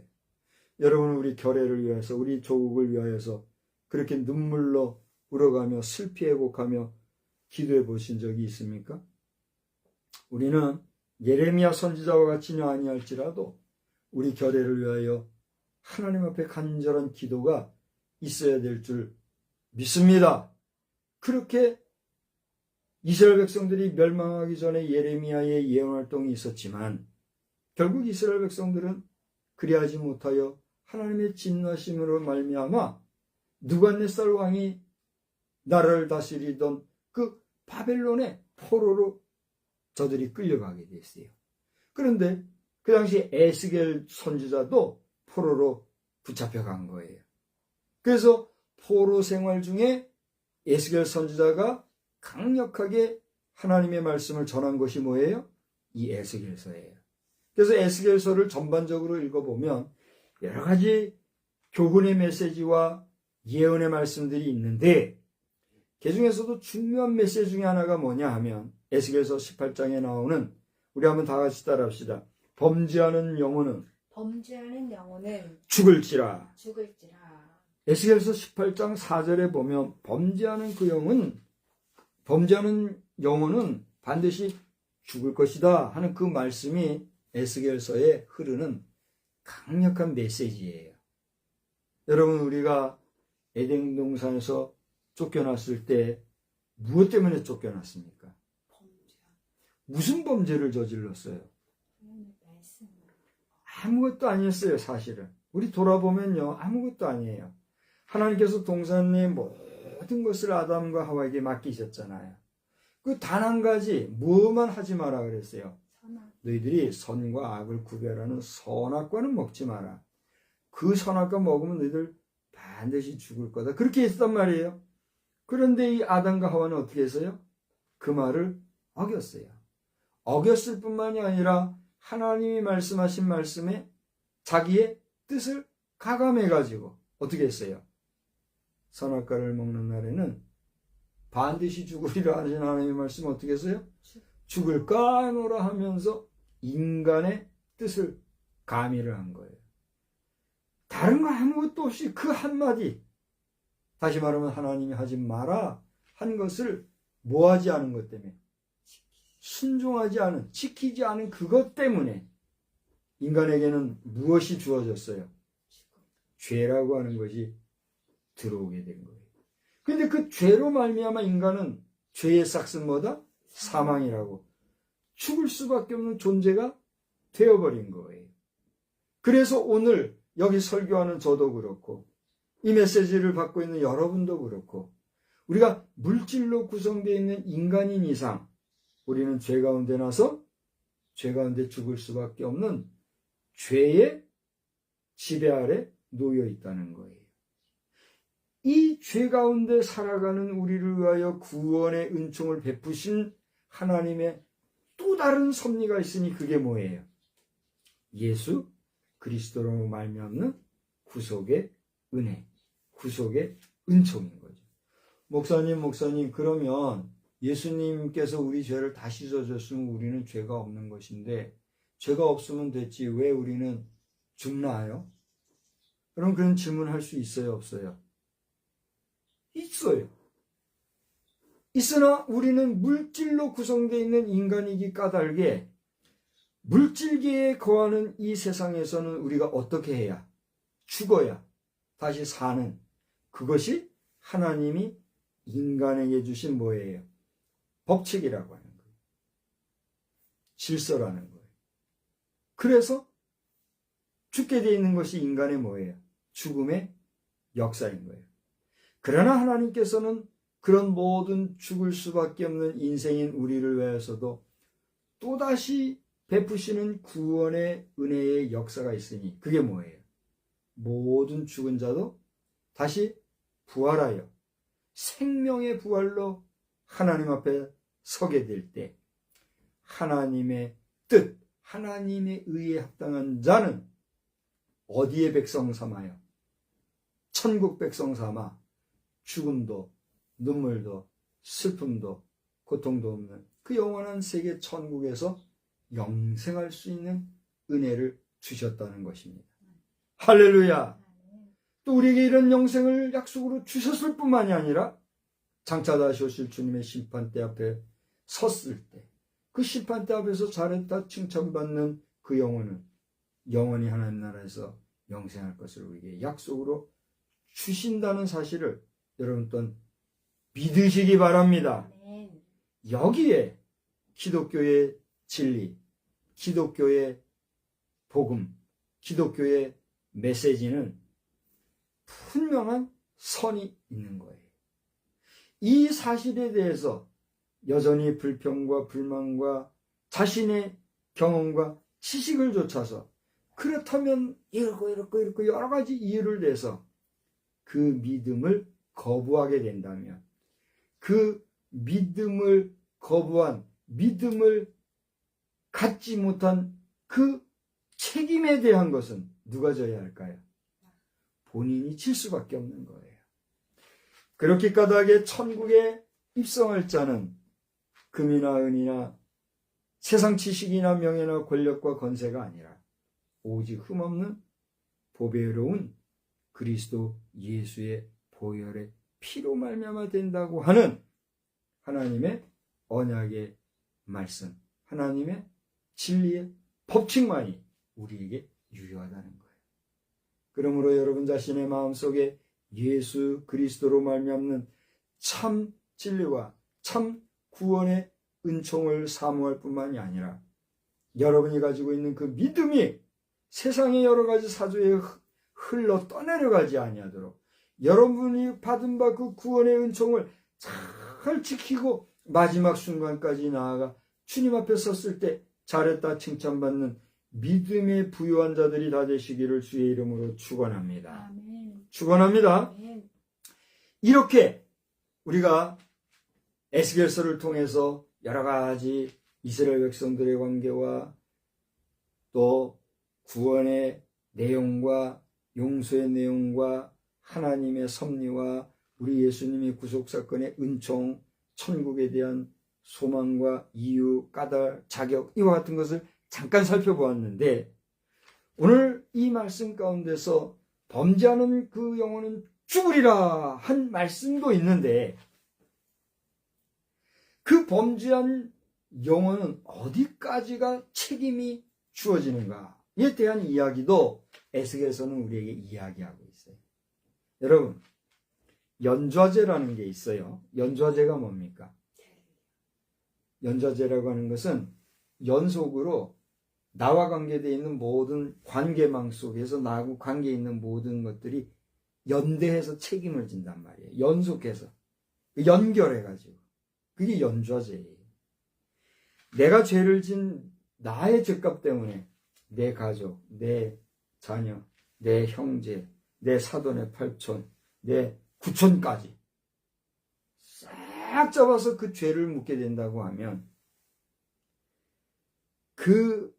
S1: 여러분은 우리 결례를 위해서, 우리 조국을 위하여서 그렇게 눈물로 울어가며 슬피 회복하며 기도해 보신 적이 있습니까? 우리는 예레미야 선지자와 같이는 아니할지라도 우리 결례를 위하여 하나님 앞에 간절한 기도가 있어야 될 줄 믿습니다. 그렇게 이스라엘 백성들이 멸망하기 전에 예레미야의 예언 활동이 있었지만 결국 이스라엘 백성들은 그리하지 못하여 하나님의 진노하심으로 말미암아 느부갓네살 왕이 나라를 다스리던 그 바벨론의 포로로 저들이 끌려가게 됐어요. 그런데 그 당시 에스겔 선지자도 포로로 붙잡혀간 거예요. 그래서 포로 생활 중에 에스겔 선지자가 강력하게 하나님의 말씀을 전한 것이 뭐예요? 이 에스겔서예요. 그래서 에스겔서를 전반적으로 읽어보면 여러 가지 교훈의 메시지와 예언의 말씀들이 있는데 그 중에서도 중요한 메시지 중에 하나가 뭐냐 하면 에스겔서 18장에 나오는, 우리 한번 다 같이 따라합시다. 범죄하는 영혼은 죽을지라. 에스겔서 18장 4절에 보면 범죄하는 영혼은 반드시 죽을 것이다 하는 그 말씀이 에스겔서에 흐르는 강력한 메시지예요. 여러분, 우리가 에덴 동산에서 쫓겨났을 때 무엇 때문에 쫓겨났습니까? 무슨 범죄를 저질렀어요? 아무것도 아니었어요. 사실은 우리 돌아보면요, 아무것도 아니에요. 하나님께서 동산의 모든 것을 아담과 하와에게 맡기셨잖아요. 그 단 한 가지 무엇만 하지 마라 그랬어요. 너희들이 선과 악을 구별하는 선악과는 먹지 마라. 그 선악과 먹으면 너희들 반드시 죽을 거다. 그렇게 했단 말이에요. 그런데 이 아담과 하와는 어떻게 했어요? 그 말을 어겼어요. 어겼을 뿐만이 아니라 하나님이 말씀하신 말씀에 자기의 뜻을 가감해가지고 어떻게 했어요? 선악과를 먹는 날에는 반드시 죽으리라 하신 하나님의 말씀 어떻게 했어요? 죽을까 하노라 하면서 인간의 뜻을 가미를 한 거예요. 다른 거 아무것도 없이 그 한마디, 다시 말하면 하나님이 하지 마라 한 것을 뭐하지 않은 것 때문에, 순종하지 않은, 지키지 않은 그것 때문에 인간에게는 무엇이 주어졌어요? 죄라고 하는 것이 들어오게 된 거예요. 그런데 그 죄로 말미암아 인간은 죄의 싹은 뭐다? 사망이라고, 죽을 수밖에 없는 존재가 되어버린 거예요. 그래서 오늘 여기 설교하는 저도 그렇고 이 메시지를 받고 있는 여러분도 그렇고 우리가 물질로 구성되어 있는 인간인 이상 우리는 죄 가운데 나서 죄 가운데 죽을 수밖에 없는 죄의 지배 아래 놓여 있다는 거예요. 이 죄 가운데 살아가는 우리를 위하여 구원의 은총을 베푸신 하나님의 또 다른 섭리가 있으니 그게 뭐예요? 예수 그리스도로 말미암는 구속의 은혜, 구속의 은총인 거죠. 목사님, 그러면 예수님께서 우리 죄를 다 씻어줬으면 우리는 죄가 없는 것인데 죄가 없으면 됐지 왜 우리는 죽나요? 그럼 그런 질문할 수 있어요, 없어요? 있어요. 있으나 우리는 물질로 구성되어 있는 인간이기 까닭에 물질계에 거하는 이 세상에서는 우리가 어떻게 해야? 죽어야 다시 사는, 그것이 하나님이 인간에게 주신 뭐예요? 법칙이라고 하는 거예요. 질서라는 거예요. 그래서 죽게 되어 있는 것이 인간의 뭐예요? 죽음의 역사인 거예요. 그러나 하나님께서는 그런 모든 죽을 수밖에 없는 인생인 우리를 위해서도 또다시 베푸시는 구원의 은혜의 역사가 있으니 그게 뭐예요? 모든 죽은 자도 다시 부활하여 생명의 부활로 하나님 앞에 서게 될 때 하나님의 뜻, 하나님의 의에 합당한 자는 어디에 백성 삼아요? 천국 백성 삼아 죽음도 눈물도 슬픔도 고통도 없는 그 영원한 세계 천국에서 영생할 수 있는 은혜를 주셨다는 것입니다. 할렐루야! 또 우리에게 이런 영생을 약속으로 주셨을 뿐만이 아니라 장차 다시 오실 주님의 심판대 앞에 섰을 때 그 심판대 앞에서 잘했다 칭찬받는 그 영혼은 영원히 하나님 나라에서 영생할 것을 우리에게 약속으로 주신다는 사실을 여러분 또한 믿으시기 바랍니다. 여기에 기독교의 진리, 기독교의 복음, 기독교의 메시지는 분명한 선이 있는 거예요. 이 사실에 대해서 여전히 불평과 불만과 자신의 경험과 지식을 좇아서 그렇다면 이렇고 여러 가지 이유를 대서 그 믿음을 거부하게 된다면 그 믿음을 거부한 믿음을 갖지 못한 그 책임에 대한 것은 누가 져야 할까요? 본인이 질 수밖에 없는 거예요. 그렇게 까닭에 천국에 입성할 자는 금이나 은이나 세상 지식이나 명예나 권력과 건세가 아니라 오직 흠없는 보배로운 그리스도 예수의 보혈의 피로 말미암아 된다고 하는 하나님의 언약의 말씀, 하나님의 진리의 법칙만이 우리에게 유효하다는 거예요. 그러므로 여러분 자신의 마음속에 예수 그리스도로 말미암는 참 진리와 참 구원의 은총을 사모할 뿐만이 아니라 여러분이 가지고 있는 그 믿음이 세상의 여러 가지 사조에 흘러 떠내려가지 아니하도록 여러분이 받은 바 그 구원의 은총을 잘 지키고 마지막 순간까지 나아가 주님 앞에 섰을 때 잘했다 칭찬받는 믿음의 부유한 자들이 다 되시기를 주의 이름으로 축원합니다.
S2: 아멘.
S1: 축원합니다.
S2: 아멘.
S1: 이렇게 우리가 에스겔서를 통해서 여러 가지 이스라엘 백성들의 관계와 또 구원의 내용과 용서의 내용과 하나님의 섭리와 우리 예수님의 구속사건의 은총, 천국에 대한 소망과 이유, 까닭, 자격 이와 같은 것을 잠깐 살펴보았는데 오늘 이 말씀 가운데서 범죄하는 그 영혼은 죽으리라 한 말씀도 있는데 그 범죄한 영혼은 어디까지가 책임이 주어지는가에 대한 이야기도 에스겔서는 우리에게 이야기하고 있어요. 여러분, 연좌제라는 게 있어요. 연좌제가 뭡니까? 연좌제라고 하는 것은 연속으로 나와 관계되어 있는 모든 관계망 속에서 나하고 관계 있는 모든 것들이 연대해서 책임을 진단 말이에요. 연속해서. 연결해가지고. 그게 연좌제예요. 내가 죄를 진 나의 죄값 때문에 내 가족, 내 자녀, 내 형제, 내 사돈의 팔촌, 내 구촌까지 싹 잡아서 그 죄를 묻게 된다고 하면 그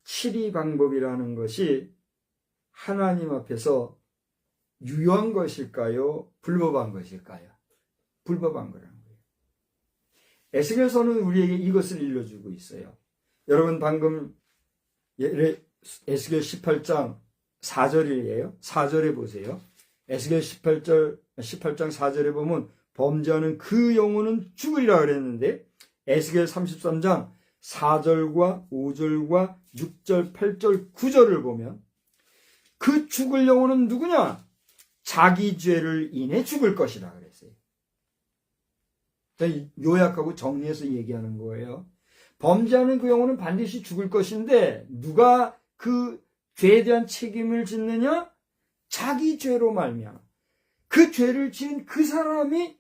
S1: 치리 방법이라는 것이 하나님 앞에서 유효한 것일까요? 불법한 것일까요? 불법한 거라는 거예요. 에스겔서는 우리에게 이것을 일러주고 있어요. 여러분 방금 에스겔 18장 4절이에요. 4절에 보세요. 에스겔 18장 4절에 보면 범죄하는 그 영혼은 죽으리라 그랬는데 에스겔 33장 4절과 5절과 6절, 8절, 9절을 보면 그 죽을 영혼은 누구냐? 자기 죄를 인해 죽을 것이라 그랬어요. 요약하고 정리해서 얘기하는 거예요. 범죄하는 그 영혼은 반드시 죽을 것인데 누가 그 죄에 대한 책임을 짓느냐? 자기 죄로 말미암아 그 죄를 지은 그 사람이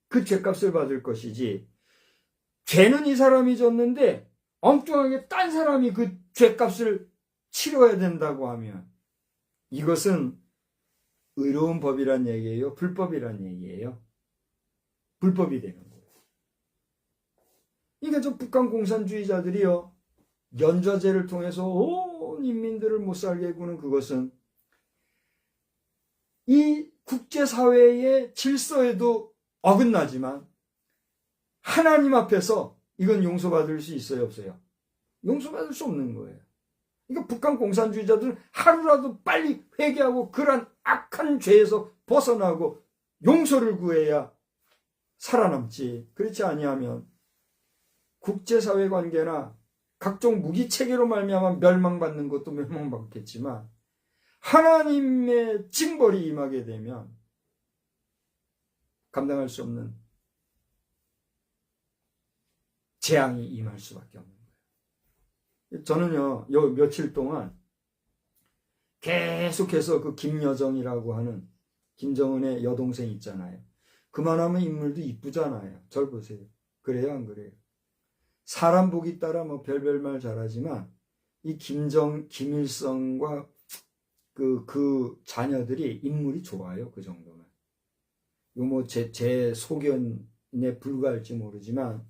S1: 그 죄값을 받을 것이지 죄는 이 사람이 졌는데 엉뚱하게 딴 사람이 그 죄값을 치러야 된다고 하면 이것은 의로운 법이란 얘기예요? 불법이란 얘기예요? 불법이 되는 거예요. 그러니까 저 북한 공산주의자들이요 연좌제를 통해서 온 인민들을 못 살게 구는 그것은 이 국제사회의 질서에도 어긋나지만 하나님 앞에서 이건 용서받을 수 있어요, 없어요? 용서받을 수 없는 거예요. 그러니까 북한 공산주의자들은 하루라도 빨리 회개하고 그러한 악한 죄에서 벗어나고 용서를 구해야 살아남지. 그렇지 아니하면 국제사회 관계나 각종 무기체계로 말미암아 멸망받는 것도 멸망받겠지만 하나님의 징벌이 임하게 되면 감당할 수 없는 재앙이 임할 수밖에 없는 거예요. 저는요, 요 며칠 동안 계속해서 그 김여정이라고 하는 김정은의 여동생 있잖아요. 그만하면 인물도 이쁘잖아요. 절 보세요. 그래요, 안 그래요? 사람 보기 따라 뭐 별별 말 잘하지만 이 김일성과 그 자녀들이 인물이 좋아요. 그 정도면. 이거 뭐 제 소견에 불과할지 모르지만,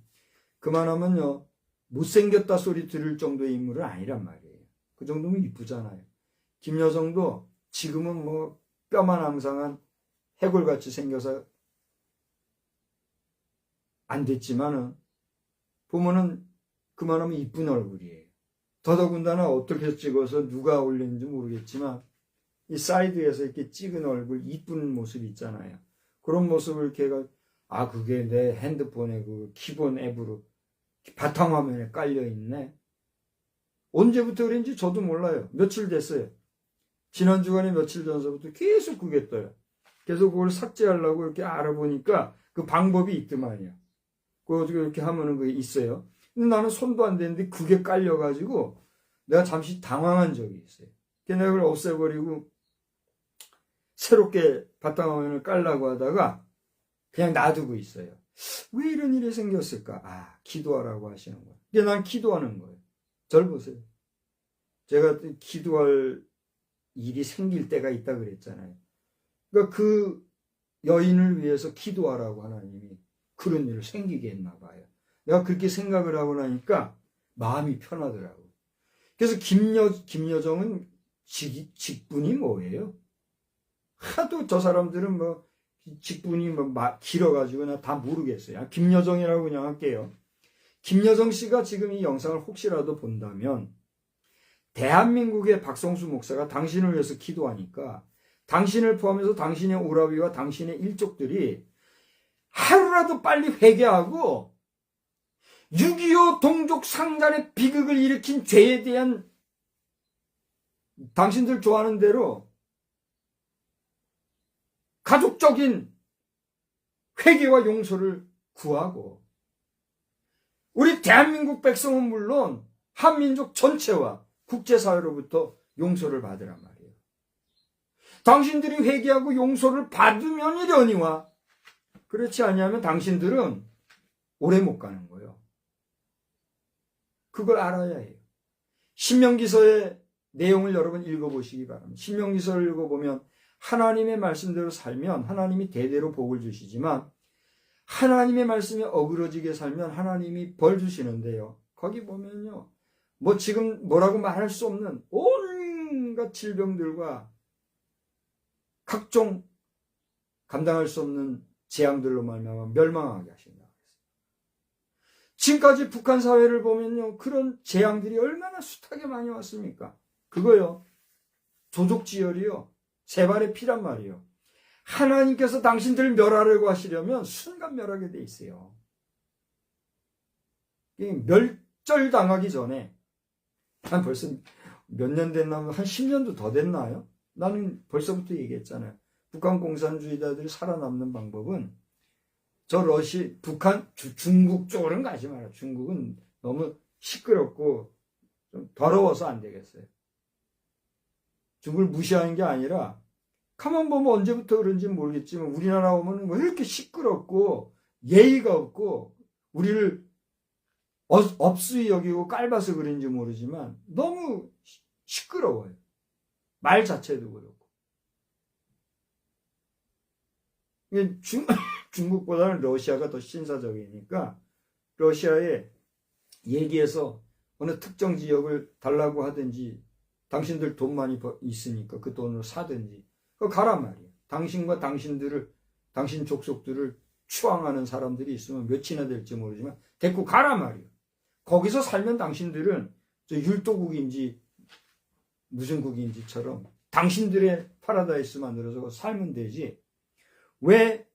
S1: 그만하면요, 못생겼다 소리 들을 정도의 인물은 아니란 말이에요. 그 정도면 이쁘잖아요. 김여정도 지금은 뭐 뼈만 앙상한 해골같이 생겨서 안 됐지만은, 보면은 그만하면 이쁜 얼굴이에요. 더더군다나 어떻게 찍어서 누가 올렸는지 모르겠지만, 이 사이드에서 이렇게 찍은 얼굴, 이쁜 모습 있잖아요. 그런 모습을 걔가, 그게 내 핸드폰에 그 기본 앱으로 바탕화면에 깔려있네. 언제부터 그런지 저도 몰라요. 며칠 됐어요. 지난 주간에 며칠 전서부터 계속 그게 떠요. 계속 그걸 삭제하려고 이렇게 알아보니까 그 방법이 있더만요. 그거 이렇게 하면은 그게 있어요. 근데 나는 손도 안 대는데 그게 깔려가지고 내가 잠시 당황한 적이 있어요. 그래서 내가 그걸 없애버리고 새롭게 바탕화면을 깔려고 하다가 그냥 놔두고 있어요. 왜 이런 일이 생겼을까? 기도하라고 하시는 거예요. 근데 난 기도하는 거예요. 절 보세요. 제가 기도할 일이 생길 때가 있다 그랬잖아요. 그러니까 그 여인을 위해서 기도하라고 하나님이 그런 일을 생기게 했나 봐요. 내가 그렇게 생각을 하고 나니까 마음이 편하더라고요. 그래서 김여정은 직분이 뭐예요? 하도 저 사람들은 뭐 직분이 뭐 길어가지고 나 다 모르겠어요. 김여정이라고 그냥 할게요. 김여정 씨가 지금 이 영상을 혹시라도 본다면 대한민국의 박성수 목사가 당신을 위해서 기도하니까 당신을 포함해서 당신의 오라비와 당신의 일족들이 하루라도 빨리 회개하고 6.25 동족 상잔의 비극을 일으킨 죄에 대한 당신들 좋아하는 대로 가족적인 회개와 용서를 구하고 우리 대한민국 백성은 물론 한민족 전체와 국제사회로부터 용서를 받으란 말이에요. 당신들이 회개하고 용서를 받으면 이려니와 그렇지 아니하면 당신들은 오래 못 가는 거예요. 그걸 알아야 해요. 신명기서의 내용을 여러분 읽어보시기 바랍니다. 신명기서를 읽어보면 하나님의 말씀대로 살면 하나님이 대대로 복을 주시지만 하나님의 말씀에 어그러지게 살면 하나님이 벌 주시는데요. 거기 보면요. 뭐 지금 뭐라고 말할 수 없는 온갖 질병들과 각종 감당할 수 없는 재앙들로 말미암아 멸망하게 하신다. 지금까지 북한 사회를 보면요. 그런 재앙들이 얼마나 숱하게 많이 왔습니까? 그거요. 조족지혈이요. 세 발의 피란 말이에요. 하나님께서 당신들을 멸하려고 하시려면 순간 멸하게 돼 있어요. 멸절당하기 전에 난 벌써 몇 년 됐나 한 10년도 더 됐나요? 나는 벌써부터 얘기했잖아요. 북한 공산주의자들이 살아남는 방법은 북한, 중국 쪽으로는 가지 마라. 중국은 너무 시끄럽고 좀 더러워서 안 되겠어요. 중국을 무시하는 게 아니라 가만 보면 언제부터 그런지 모르겠지만 우리나라 오면 왜 이렇게 시끄럽고 예의가 없고 우리를 업수히 여기고 깔봐서 그런지 모르지만 너무 시끄러워요. 말 자체도 그렇고. 중국보다는 러시아가 더 신사적이니까 러시아에 얘기해서 어느 특정 지역을 달라고 하든지 당신들 돈 많이 있으니까 그 돈으로 사든지 그거 가란 말이에요. 당신과 당신 족속들을 추앙하는 사람들이 있으면 몇이나 될지 모르지만 데리고 가란 말이에요. 거기서 살면 당신들은 율도국인지 무슨 국인지처럼 당신들의 파라다이스 만들어서 살면 되지. 왜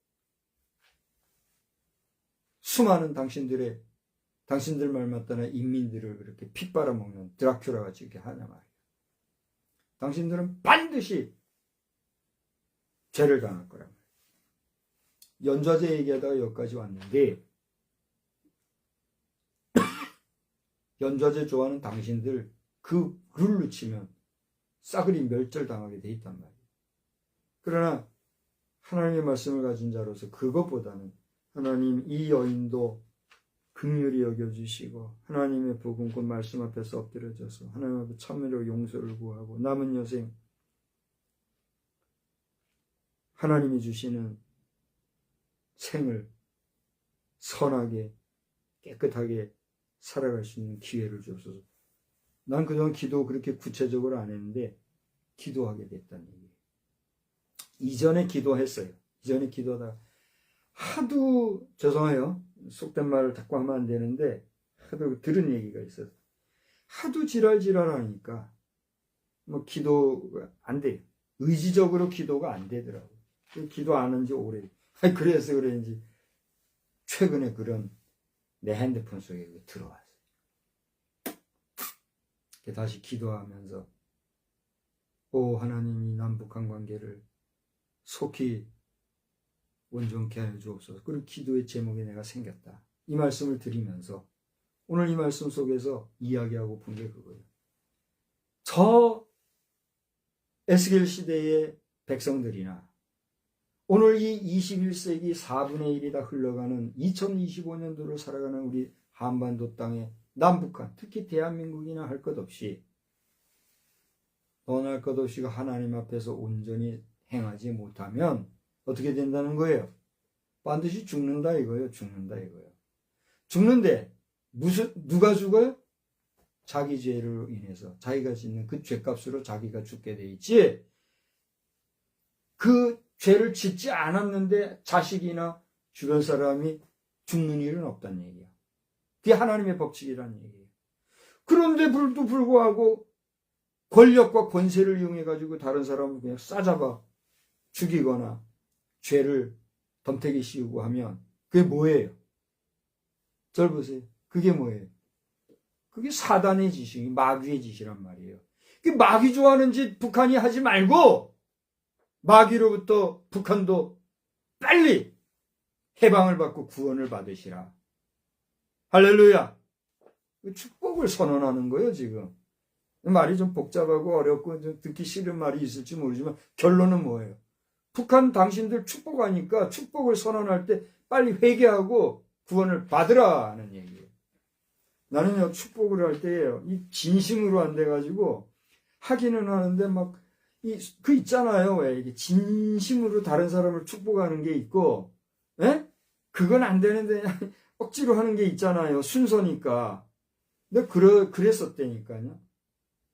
S1: 수많은 당신들 말 맞다나 인민들을 그렇게 피 빨아먹는 드라큘라 같이 이렇게 하냐 말이에요. 당신들은 반드시 죄를 당할 거란 말이에요. 연좌제 얘기하다가 여기까지 왔는데 연좌제 좋아하는 당신들 그 룰로 치면 싸그리 멸절당하게 돼 있단 말이에요. 그러나 하나님의 말씀을 가진 자로서 그것보다는 하나님 이 여인도 긍휼히 여겨주시고 하나님의 복음과 말씀 앞에서 엎드려져서 하나님 앞에 참으로 용서를 구하고 남은 여생 하나님이 주시는 생을 선하게 깨끗하게 살아갈 수 있는 기회를 주옵소서. 난 그동안 기도 그렇게 구체적으로 안 했는데 기도하게 됐다는 얘기예요. 이전에 기도했어요. 이전에 기도하다가 하도 죄송해요. 속된 말을 자꾸 하면 안 되는데 하도 들은 얘기가 있어서 하도 지랄하니까 뭐 기도가 안 돼요. 의지적으로 기도가 안 되더라고요. 기도 안 한 지 오래. 그래서 그런지 최근에 그런 내 핸드폰 속에 들어왔어요. 다시 기도하면서 오 하나님이 남북한 관계를 속히 온전케 하여 주옵소서. 그리고 기도의 제목에 내가 생겼다. 이 말씀을 드리면서 오늘 이 말씀 속에서 이야기하고 본 게 그거예요. 저 에스겔 시대의 백성들이나 오늘 이 21세기 4분의 1이 다 흘러가는 2025년도를 살아가는 우리 한반도 땅의 남북한, 특히 대한민국이나 할 것 없이 너나 할 것 없이 하나님 앞에서 온전히 행하지 못하면 어떻게 된다는 거예요? 반드시 죽는다 이거예요. 죽는다 이거예요. 죽는데 누가 죽어요? 자기 죄로 인해서 자기가 짓는 그 죄값으로 자기가 죽게 돼 있지 그 죄를 짓지 않았는데 자식이나 주변 사람이 죽는 일은 없다는 얘기야. 그게 하나님의 법칙이라는 얘기예요. 그런데 불구하고 권력과 권세를 이용해 가지고 다른 사람을 그냥 싸잡아 죽이거나 죄를 덤태기 씌우고 하면 그게 뭐예요? 절 보세요. 그게 뭐예요? 그게 사단의 짓이 마귀의 짓이란 말이에요. 그 마귀 좋아하는 짓 북한이 하지 말고 마귀로부터 북한도 빨리 해방을 받고 구원을 받으시라. 할렐루야. 축복을 선언하는 거예요, 지금. 말이 좀 복잡하고 어렵고 좀 듣기 싫은 말이 있을지 모르지만 결론은 뭐예요? 북한 당신들 축복하니까 축복을 선언할 때 빨리 회개하고 구원을 받으라는 얘기예요. 나는요, 축복을 할 때예요. 이 진심으로 안 돼가지고 하기는 하는데 막 그 있잖아요. 왜 이게 진심으로 다른 사람을 축복하는 게 있고, 에? 그건 안 되는데 억지로 하는 게 있잖아요. 순서니까. 근데 그랬었다니까요.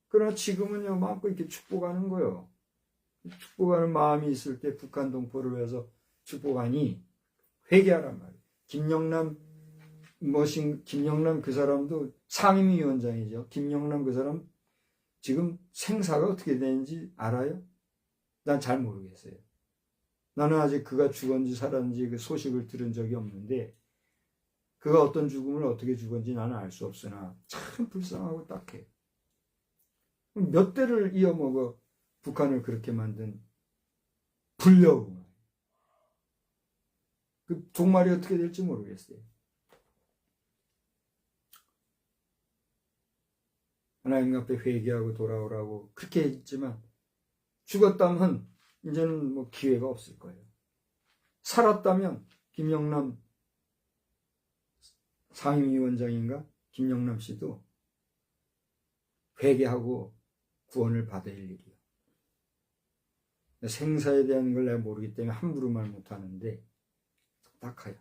S1: 그러나 지금은요, 마음껏 이렇게 축복하는 거예요. 축복하는 마음이 있을 때 북한 동포를 위해서 축복하니 회개하란 말이에요. 김영남 그 사람도 상임위원장이죠. 김영남 그 사람 지금 생사가 어떻게 되는지 알아요? 난 잘 모르겠어요. 나는 아직 그가 죽었는지 살았는지 그 소식을 들은 적이 없는데 그가 어떤 죽음을 어떻게 죽었는지 나는 알 수 없으나 참 불쌍하고 딱해. 몇 대를 이어먹어 북한을 그렇게 만든 불려우. 그 종말이 어떻게 될지 모르겠어요. 하나님 앞에 회개하고 돌아오라고 그렇게 했지만 죽었다면 이제는 뭐 기회가 없을 거예요. 살았다면 김영남 상임위원장인가 김영남 씨도 회개하고 구원을 받을 일이요. 생사에 대한 걸 내가 모르기 때문에 함부로 말 못하는데 딱하요.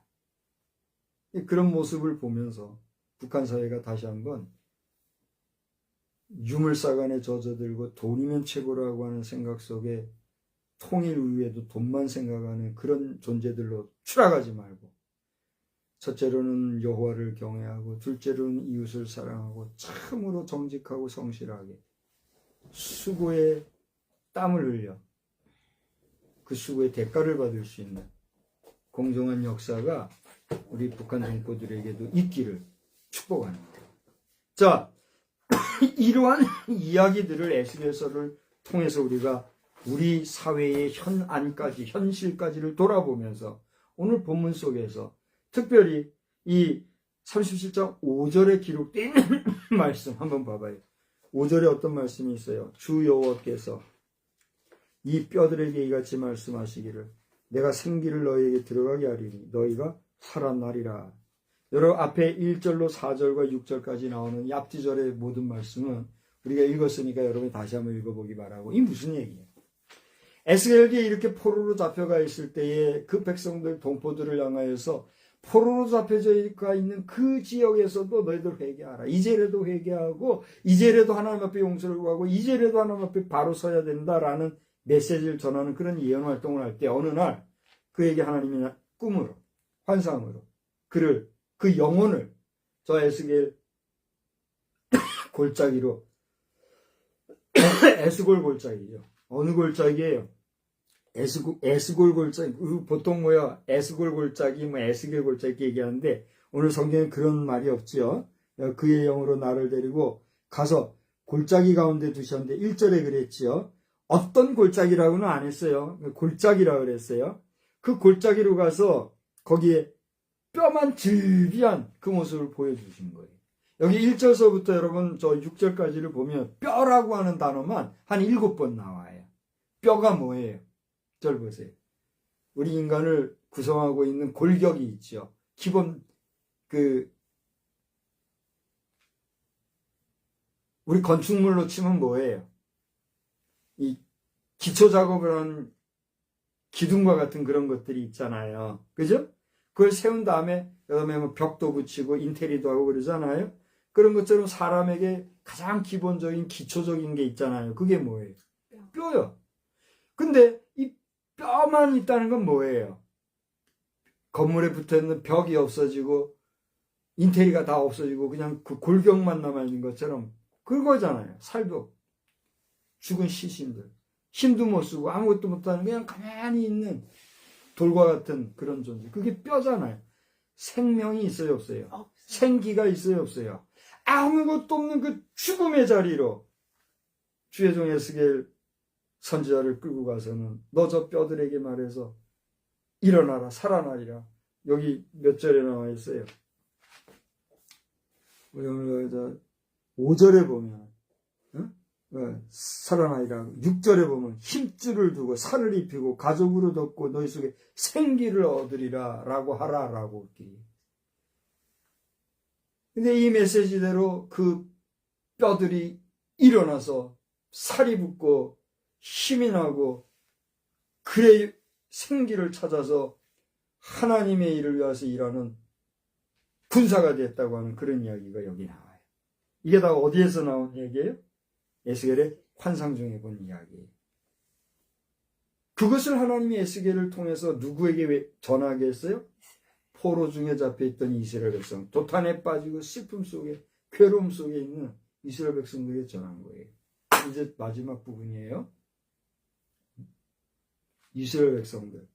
S1: 그런 모습을 보면서 북한 사회가 다시 한번 유물사관에 젖어들고 돈이면 최고라고 하는 생각 속에 통일 위에도 돈만 생각하는 그런 존재들로 추락하지 말고 첫째로는 여호와를 경외하고 둘째로는 이웃을 사랑하고 참으로 정직하고 성실하게 수고에 땀을 흘려 그 수고의 대가를 받을 수 있는 공정한 역사가 우리 북한 동포들에게도 있기를 축복합니다. 자, 이러한 이야기들을 에스겔서를 통해서 우리가 우리 사회의 현안까지 현실까지를 돌아보면서 오늘 본문 속에서 특별히 이 37장 5절에 기록된 말씀 한번 봐봐요. 5절에 어떤 말씀이 있어요? 주 여호와께서 이 뼈들에게 이같이 말씀하시기를 내가 생기를 너희에게 들어가게 하리니 너희가 살아나리라. 여러분 앞에 1절로 4절과 6절까지 나오는 이 앞뒤절의 모든 말씀은 우리가 읽었으니까 여러분이 다시 한번 읽어보기 바라고. 이 무슨 얘기예요? 에스겔이 이렇게 포로로 잡혀가 있을 때에 그 백성들 동포들을 향하여서 포로로 잡혀져 있는 그 지역에서도 너희들 회개하라. 이제라도 회개하고 이제라도 하나님 앞에 용서를 구하고 이제라도 하나님 앞에 바로 서야 된다라는 메시지를 전하는 그런 예언 활동을 할 때 어느 날 그에게 하나님이 꿈으로 환상으로 그를 그 영혼을 저 에스겔 골짜기로 에스골 골짜기죠. 어느 골짜기예요? 에스골 골짜기. 보통 뭐야? 에스골 골짜기, 에스겔 골짜기 얘기하는데 오늘 성경에 그런 말이 없지요. 그의 영으로 나를 데리고 가서 골짜기 가운데 두셨는데 1절에 그랬지요. 어떤 골짜기라고는 안 했어요. 골짜기라고 그랬어요. 그 골짜기로 가서 거기에 뼈만 즐비한 그 모습을 보여주신 거예요. 여기 1절서부터 여러분 저 6절까지를 보면 뼈라고 하는 단어만 한 7번 나와요. 뼈가 뭐예요? 절 보세요. 우리 인간을 구성하고 있는 골격이 있죠. 기본 우리 건축물로 치면 뭐예요? 이 기초 작업을 한 기둥과 같은 그런 것들이 있잖아요. 그죠? 그걸 세운 다음에 그다음에 뭐 벽도 붙이고 인테리어도 하고 그러잖아요. 그런 것처럼 사람에게 가장 기본적인 기초적인 게 있잖아요. 그게 뭐예요? 뼈요. 근데 이 뼈만 있다는 건 뭐예요? 건물에 붙어있는 벽이 없어지고 인테리어가 다 없어지고 그냥 그 골격만 남아있는 것처럼 그거잖아요. 살도 죽은 시신들. 힘도 못 쓰고 아무것도 못하는 그냥 가만히 있는 돌과 같은 그런 존재. 그게 뼈잖아요. 생명이 있어요, 없어요? 생기가 있어요, 없어요? 아무것도 없는 그 죽음의 자리로 주의 종 에스겔 선지자를 끌고 가서는 너 저 뼈들에게 말해서 일어나라, 살아나리라. 여기 몇 절에 나와 있어요? 우리 오늘 5절에 보면 살아나리라. 6절에 보면 힘줄을 두고 살을 입히고 가족으로 덮고 너희 속에 생기를 얻으리라 라고 하라라고. 근데 이 메시지대로 그 뼈들이 일어나서 살이 붙고 힘이 나고 그의 생기를 찾아서 하나님의 일을 위해서 일하는 군사가 됐다고 하는 그런 이야기가 여기 나와요. 이게 다 어디에서 나온 얘기예요? 에스겔의 환상 중에 본 이야기예요. 그것을 하나님이 에스겔을 통해서 누구에게 전하게 했어요? 포로 중에 잡혀있던 이스라엘 백성, 도탄에 빠지고 슬픔 속에 괴로움 속에 있는 이스라엘 백성들에게 전한 거예요. 이제 마지막 부분이에요. 이스라엘 백성들,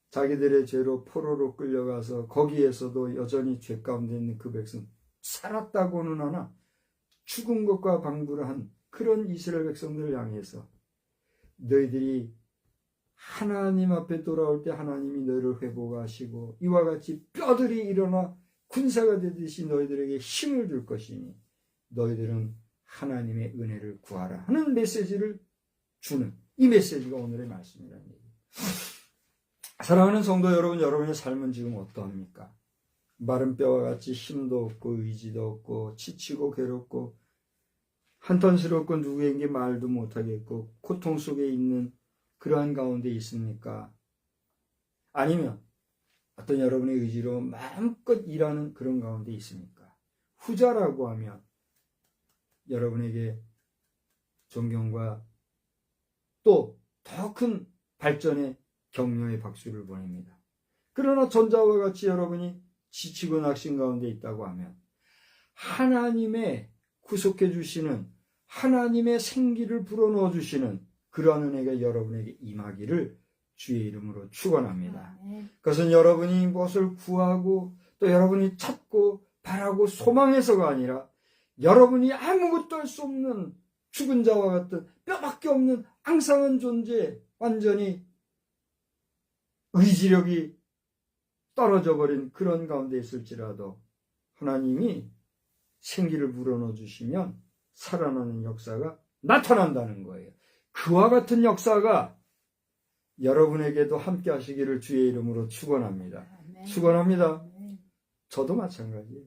S1: 자기들의 죄로 포로로 끌려가서 거기에서도 여전히 죄 가운데 있는 그 백성, 살았다고는 하나 죽은 것과 방불을 한 그런 이스라엘 백성들을 향해서 너희들이 하나님 앞에 돌아올 때 하나님이 너희를 회복하시고 이와 같이 뼈들이 일어나 군사가 되듯이 너희들에게 힘을 줄 것이니 너희들은 하나님의 은혜를 구하라 하는 메시지를 주는 이 메시지가 오늘의 말씀이라는 얘기예요. 사랑하는 성도 여러분, 여러분의 삶은 지금 어떠합니까? 마른 뼈와 같이 힘도 없고 의지도 없고 지치고 괴롭고 한탄스럽고 누구에게 말도 못하겠고 고통 속에 있는 그러한 가운데 있습니까? 아니면 어떤 여러분의 의지로 마음껏 일하는 그런 가운데 있습니까? 후자라고 하면 여러분에게 존경과 또 더 큰 발전의 격려의 박수를 보냅니다. 그러나 전자와 같이 여러분이 지치고 낙심 가운데 있다고 하면 하나님의 구속해 주시는 하나님의 생기를 불어넣어 주시는 그러한 은혜가 여러분에게 임하기를 주의 이름으로 축원합니다. 그것은 여러분이 무엇을 구하고 또 여러분이 찾고 바라고 소망해서가 아니라 여러분이 아무것도 할 수 없는 죽은 자와 같은 뼈밖에 없는 앙상한 존재, 완전히 의지력이 떨어져 버린 그런 가운데 있을지라도 하나님이 생기를 불어넣어 주시면 살아나는 역사가 나타난다는 거예요. 그와 같은 역사가 여러분에게도 함께 하시기를 주의 이름으로 축원합니다. 축원합니다. 저도 마찬가지예요.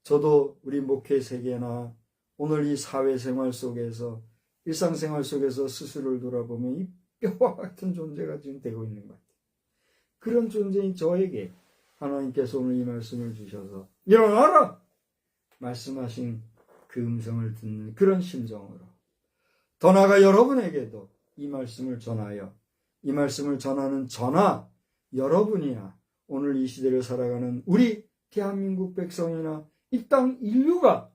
S1: 저도 우리 목회 세계나 오늘 이 사회생활 속에서 일상생활 속에서 스스로를 돌아보면 이 뼈와 같은 존재가 지금 되고 있는 것 같아요. 그런 존재인 저에게 하나님께서 오늘 이 말씀을 주셔서 일어나라! 말씀하신 그 음성을 듣는 그런 심정으로 더 나아가 여러분에게도 이 말씀을 전하여 이 말씀을 전하는 저나 여러분이야 오늘 이 시대를 살아가는 우리 대한민국 백성이나 이 땅 인류가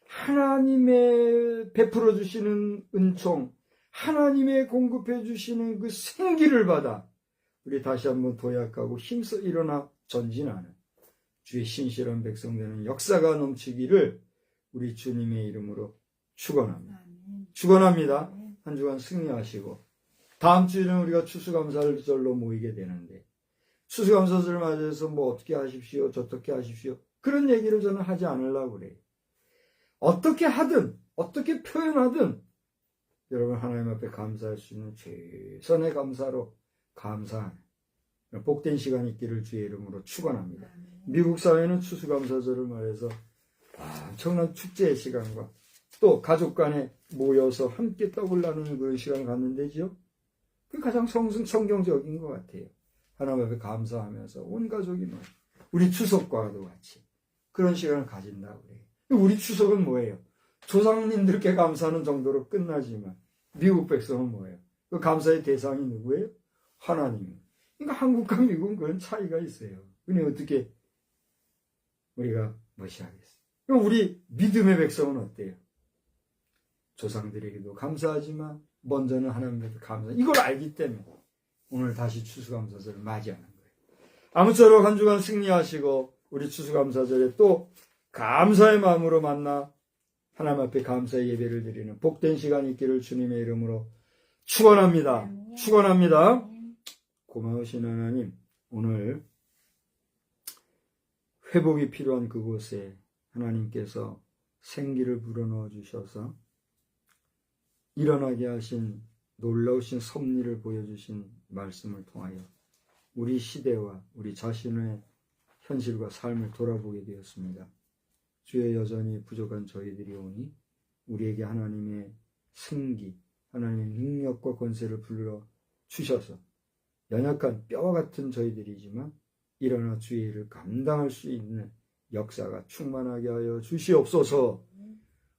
S1: 하나님의 베풀어 주시는 은총, 하나님의 공급해 주시는 그 생기를 받아 우리 다시 한번 도약하고 힘써 일어나 전진하는 주의 신실한 백성 되는 역사가 넘치기를 우리 주님의 이름으로 축원합니다. 축원합니다. 한 주간 승리하시고 다음 주에는 우리가 추수감사절로 모이게 되는데 추수감사절 맞이해서 뭐 어떻게 하십시오, 저떻게 하십시오 그런 얘기를 저는 하지 않으려고 그래요. 어떻게 하든 어떻게 표현하든 여러분 하나님 앞에 감사할 수 있는 최선의 감사로 감사하는 복된 시간 있기를 주의 이름으로 축원합니다. 미국 사회는 추수감사절을 말해서 엄청난 축제의 시간과 또 가족 간에 모여서 함께 떡을 나누는 그런 시간을 갖는데지요. 그게 가장 성경적인 것 같아요. 하나님 앞에 감사하면서 온 가족이 우리 추석과도 같이 그런 시간을 가진다고 그래요. 우리 추석은 뭐예요? 조상님들께 감사하는 정도로 끝나지만 미국 백성은 뭐예요? 그 감사의 대상이 누구예요? 하나님. 그러니까 한국과 미국은 그런 차이가 있어요. 근데 어떻게 우리가 무시하겠어요? 그럼 우리 믿음의 백성은 어때요? 조상들에게도 감사하지만 먼저는 하나님께 감사. 이걸 알기 때문에 오늘 다시 추수감사절을 맞이하는 거예요. 아무쪼록 한 주간 승리하시고 우리 추수감사절에 또 감사의 마음으로 만나 하나님 앞에 감사의 예배를 드리는 복된 시간이 있기를 주님의 이름으로 축원합니다. 축원합니다. 고마우신 하나님, 오늘 회복이 필요한 그곳에 하나님께서 생기를 불어넣어 주셔서 일어나게 하신 놀라우신 섭리를 보여주신 말씀을 통하여 우리 시대와 우리 자신의 현실과 삶을 돌아보게 되었습니다. 주의 여전히 부족한 저희들이 오니 우리에게 하나님의 생기, 하나님의 능력과 권세를 불러 주셔서 연약한 뼈와 같은 저희들이지만 일어나 주의 일을 감당할 수 있는 역사가 충만하게 하여 주시옵소서.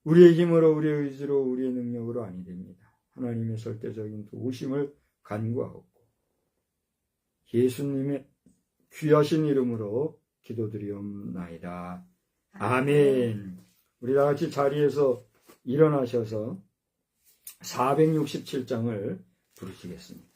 S1: 우리의 힘으로 우리의 의지로 우리의 능력으로 아니 됩니다. 하나님의 절대적인 도우심을 간구하옵고 예수님의 귀하신 이름으로 기도드리옵나이다. 아멘. 우리 다 같이 자리에서 일어나셔서 467장을 부르시겠습니다.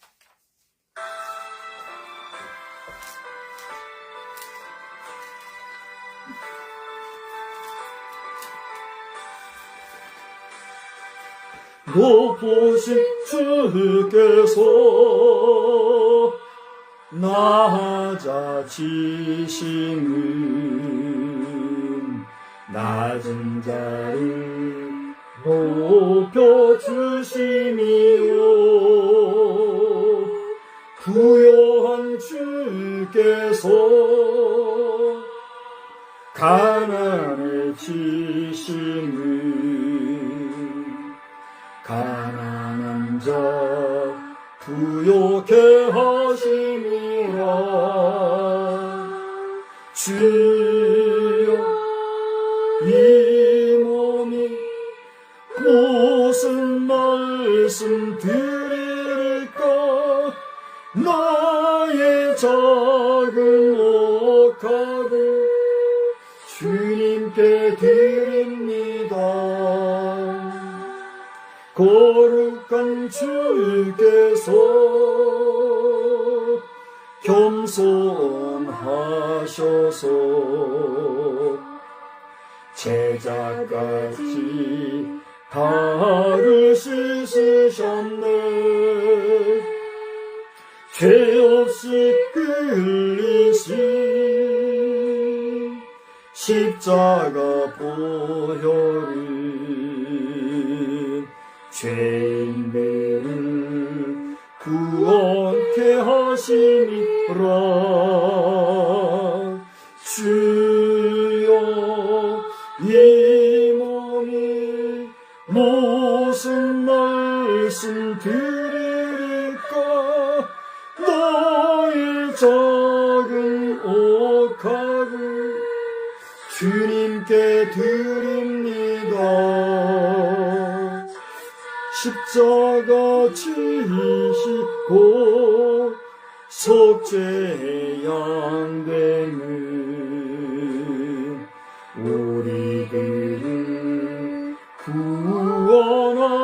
S1: 높으신 주께서 낮아지시는 낮은 자를 높여주시미요 부요한 주께서 가난해지시는 가난한 자 부요케 하심이라 주여 이 몸이 무슨 말씀 드릴까 나의 작은 옥합을 주님께 드립니다. 거룩한 주께서 겸손하셔서 제자까지 다를 씻으셨네 죄 없이 끌리신 십자가 보혈이 죄인들을 구원케 하시니라 주여 작은 옥합을 주님께 드립니다. 십자가 지시고 속죄의 양됨은 우리들을 구원하심이요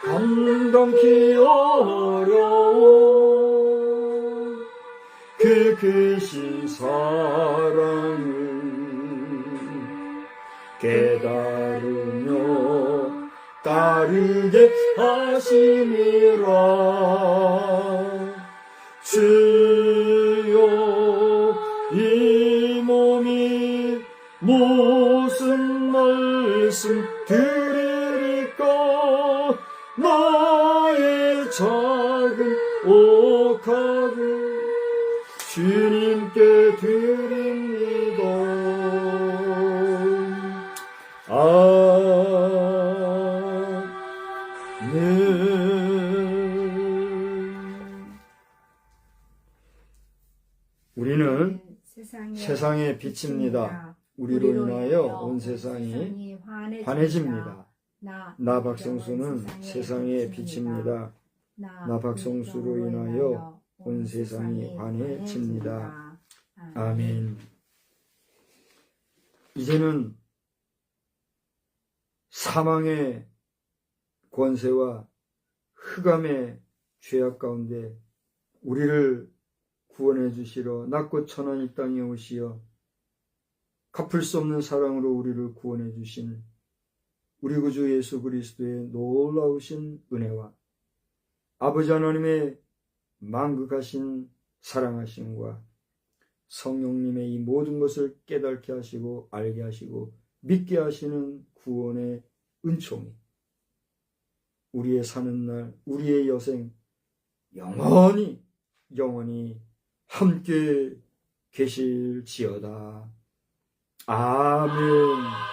S1: 감당기 어려워 그 크신 사랑을 깨달으며 따르게 하심이라. 주여 이 몸이 무슨 말씀 드리리까. 나의 작은 옥합을 주님께 드립니다. 우리는 세상의 빛입니다. 우리로 인하여 온 세상이 환해집니다. 나 박성수는 세상의 빛입니다. 나 박성수로 인하여 온 세상이 환해집니다. 아멘. 이제는 사망의 권세와 흑암의 죄악 가운데 우리를 구원해 주시러 낮고 천한 이 땅에 오시어 갚을 수 없는 사랑으로 우리를 구원해 주신 우리 구주 예수 그리스도의 놀라우신 은혜와 아버지 하나님의 만극하신 사랑하심과 성령님의 이 모든 것을 깨닫게 하시고 알게 하시고 믿게 하시는 구원의 은총이 우리의 사는 날, 우리의 여생 영원히 함께 계실지어다. 아멘.